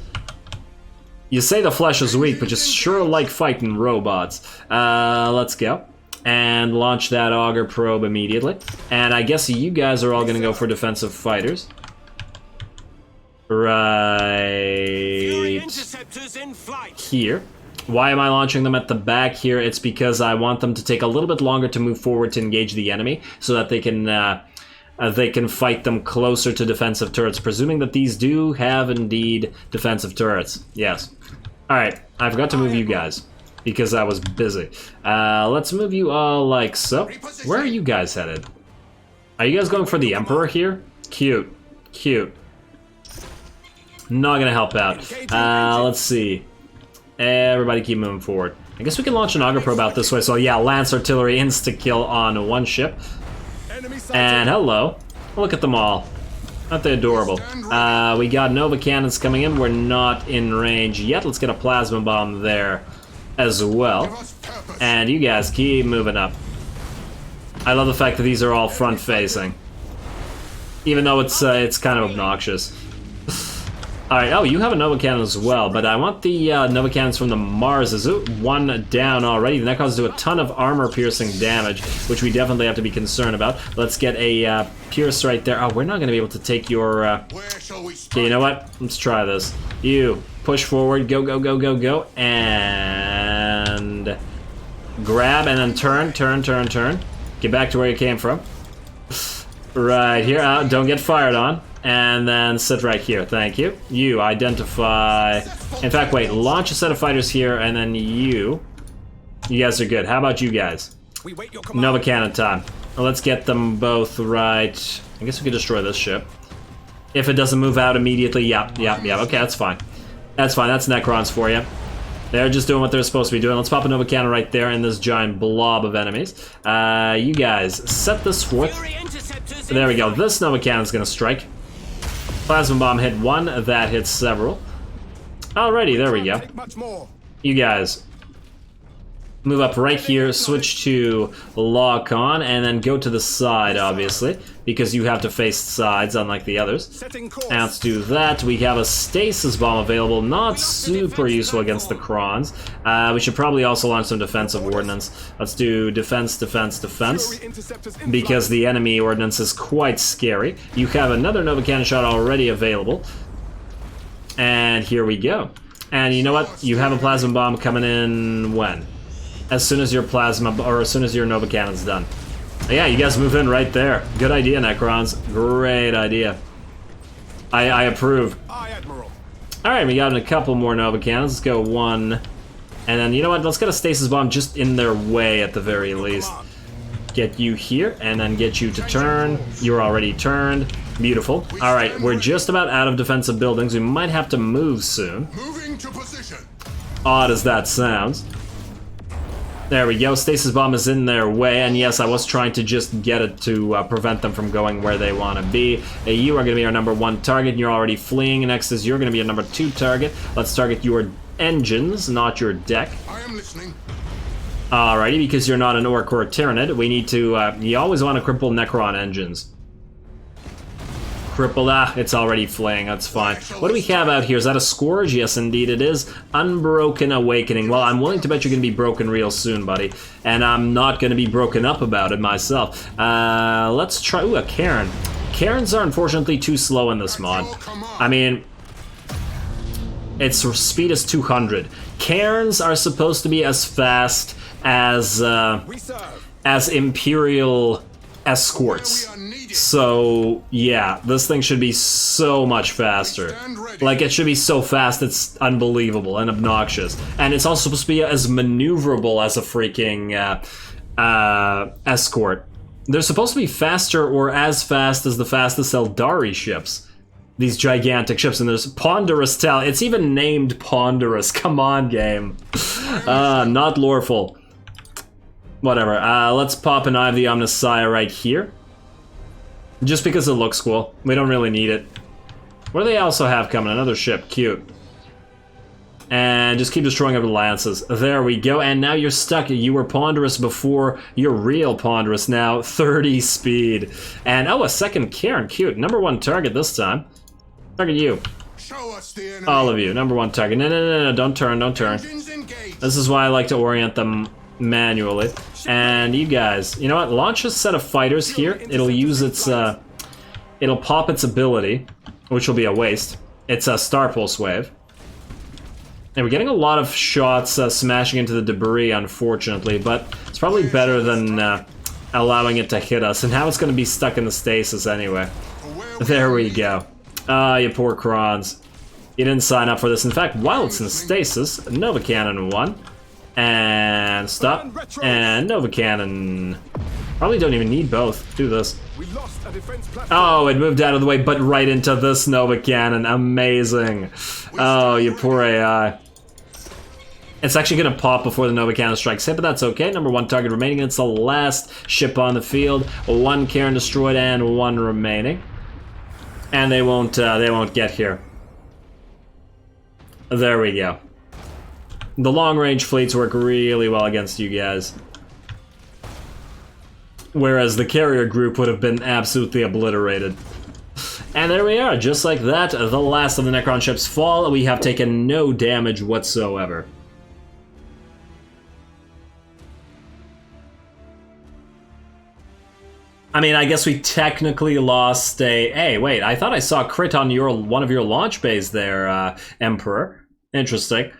You say the flesh is weak, but you sure like fighting robots. Let's go. And launch that auger probe immediately. And I guess you guys are all going to go for defensive fighters. Right here. Why am I launching them at the back here? It's because I want them to take a little bit longer to move forward to engage the enemy, so that they can they can fight them closer to defensive turrets, presuming that these do have indeed defensive turrets. Yes. Alright, I forgot to move you guys, because I was busy. Let's move you all like so. Where are you guys headed? Are you guys going for the Emperor here? Cute. Cute. Not gonna help out. Let's see. Everybody keep moving forward. I guess we can launch an Auger Probe out this way. So yeah, Lance Artillery insta-kill on one ship. And hello. Look at them all. Aren't they adorable? We got Nova Cannons coming in. We're not in range yet. Let's get a Plasma Bomb there as well. And you guys keep moving up. I love the fact that these are all front-facing. Even though it's kind of obnoxious. Alright, oh, you have a Nova Cannon as well, but I want the Nova Cannons from the Mars. Is it one down already? The Necrons do a ton of armor-piercing damage, which we definitely have to be concerned about. Let's get a Pierce right there. Oh, we're not going to be able to take your... Okay, you know what? Let's try this. You, push forward, go, go, go, go, go, and... grab, and then turn, turn, turn, turn. Get back to where you came from. Right here. Don't get fired on. And then sit right here. Thank you. You identify... In fact, wait. Launch a set of fighters here, and then you... You guys are good. How about you guys? Nova Cannon time. Let's get them both right. I guess we could destroy this ship. If it doesn't move out immediately, yeah. Okay, that's fine. That's fine. That's Necrons for you. They're just doing what they're supposed to be doing. Let's pop a Nova Cannon right there in this giant blob of enemies. You guys, set this forth. There we go. This Nova Cannon's gonna strike. Plasma Bomb hit one, that hits several. Alrighty, there we go. You guys, move up right here, switch to lock on, and then go to the side, obviously, because you have to face sides, unlike the others. And let's do that. We have a Stasis Bomb available, not super useful against the Krons. We should probably also launch some defensive ordnance. Let's do defense, defense, defense, because the enemy ordnance is quite scary. You have another Nova Cannon shot already available. And here we go. And you know what? You have a Plasma Bomb coming in when? As soon as your plasma, or as soon as your Nova Cannon's done. Yeah, you guys move in right there. Good idea, Necrons. Great idea. I approve. Alright, we got a couple more Nova Cannons. Let's go one. And then, you know what? Let's get a Stasis Bomb just in their way at the very least. Get you here, and then get you to turn. You're already turned. Beautiful. Alright, we're just about out of defensive buildings. We might have to move soon. Moving to position. Odd as that sounds. There we go, Stasis Bomb is in their way, and yes, I was trying to just get it to prevent them from going where they want to be. You are going to be our number 1 target, and you're already fleeing. Next is you're going to be a number 2 target. Let's target your engines, not your deck. I am listening. Alrighty, because you're not an orc or a tyrannid, we need to, you always want to cripple Necron engines. Crippled, it's already flaying, that's fine. What do we have out here? Is that a Scourge? Yes, indeed it is. Unbroken Awakening. Well, I'm willing to bet you're going to be broken real soon, buddy. And I'm not going to be broken up about it myself. Let's try... Ooh, a Cairn. Cairns are unfortunately too slow in this mod. I mean... Its speed is 200. Cairns are supposed to be as fast as Imperial escorts. So, yeah, this thing should be so much faster. Like, it should be so fast, it's unbelievable and obnoxious. And it's also supposed to be as maneuverable as a freaking escort. They're supposed to be faster or as fast as the fastest Eldari ships. These gigantic ships, and there's Ponderous Tal. It's even named Ponderous. Come on, game. Not loreful. Whatever. Let's pop an Eye of the Omnissiah right here. Just because it looks cool. We don't really need it. What do they also have coming? Another ship. Cute. And just keep destroying over the lances. There we go. And now you're stuck. You were Ponderous before. You're real Ponderous now. 30 speed. And, oh, a second Cairn. Cute. Number 1 target this time. Target you. Show us the enemy. All of you. Number 1 target. No. Don't turn. Don't turn. This is why I like to orient them manually. And you guys, you know what? Launch a set of fighters here. It'll use its, it'll pop its ability, which will be a waste. It's a Star Pulse Wave. And we're getting a lot of shots smashing into the debris, unfortunately, but it's probably better than allowing it to hit us, and now it's going to be stuck in the stasis anyway. Where There we go. Ah, you poor Krons. You didn't sign up for this. In fact, while it's in stasis, Nova Cannon 1. And stop. And Nova Cannon. Probably don't even need both. Do this. Oh, it moved out of the way, but right into this Nova Cannon. Amazing. Oh, you poor AI. It's actually going to pop before the Nova Cannon strikes hit, but that's okay. Number 1 target remaining. It's the last ship on the field. 1 Karen destroyed and 1 remaining. And they won't get here. There we go. The long-range fleets work really well against you guys. Whereas the carrier group would have been absolutely obliterated. And there we are, just like that, the last of the Necron ships fall. We have taken no damage whatsoever. I mean, I guess we technically lost a... Hey, wait, I thought I saw a crit on one of your launch bays there, Emperor. Interesting.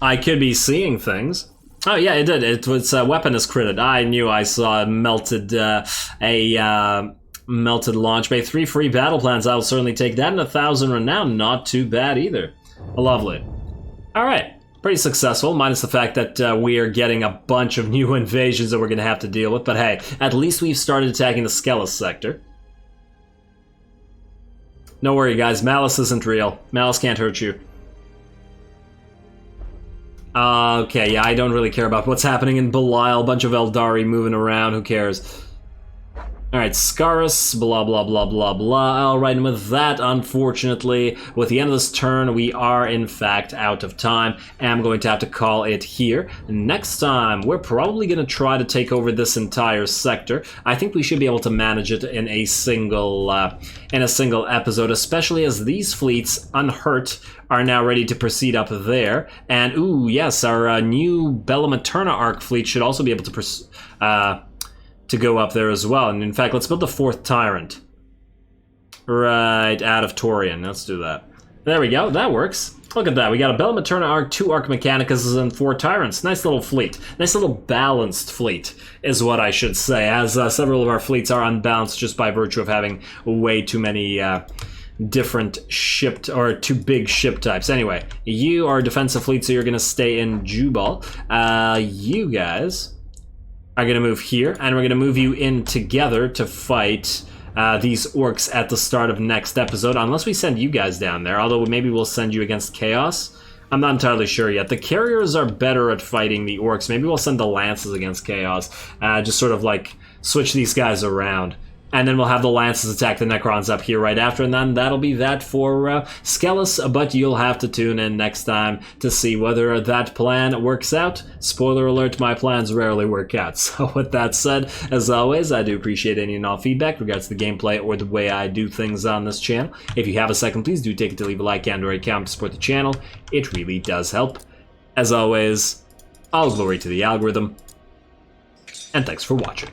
I could be seeing things. Oh yeah, it did. It was weapon is critted. I knew I saw a melted melted launch bay. 3 free battle plans. I'll certainly take that, and 1,000 renown. Not too bad either. Lovely. All right. Pretty successful, minus the fact that we are getting a bunch of new invasions that we're going to have to deal with. But hey, at least we've started attacking the Skellis sector. No worry, guys. Malice isn't real. Malice can't hurt you. Okay, yeah, I don't really care about what's happening in Belial. Bunch of Eldari moving around. Who cares? Alright, Scarus, blah, blah, blah, blah, blah. Alright, and with that, unfortunately, with the end of this turn, we are, in fact, out of time. And I'm going to have to call it here. Next time, we're probably going to try to take over this entire sector. I think we should be able to manage it in a single episode, especially as these fleets, unhurt, are now ready to proceed up there. And, ooh, yes, our new Bella Materna Arc fleet should also be able to go up there as well. And in fact, let's build the 4th Tyrant. Right, out of Torian. Let's do that. There we go, that works. Look at that, we got a Bella Materna Arc, 2 Arc Mechanicus, and 4 Tyrants. Nice little fleet. Nice little balanced fleet, is what I should say, as several of our fleets are unbalanced just by virtue of having way too many different too big ship types. Anyway, you are defensive fleet, so you're going to stay in Jubal. You guys are going to move here, and we're going to move you in together to fight these orcs at the start of next episode, unless we send you guys down there, although maybe we'll send you against Chaos. I'm not entirely sure yet. The carriers are better at fighting the orcs. Maybe we'll send the lances against Chaos, just sort of like switch these guys around. And then we'll have the lances attack the Necrons up here right after, and then that'll be that for Skellis, but you'll have to tune in next time to see whether that plan works out. Spoiler alert, my plans rarely work out. So with that said, as always, I do appreciate any and all feedback regards to the gameplay or the way I do things on this channel. If you have a second, please do take it to leave a like and or a comment to support the channel. It really does help. As always, all glory to the algorithm, and thanks for watching.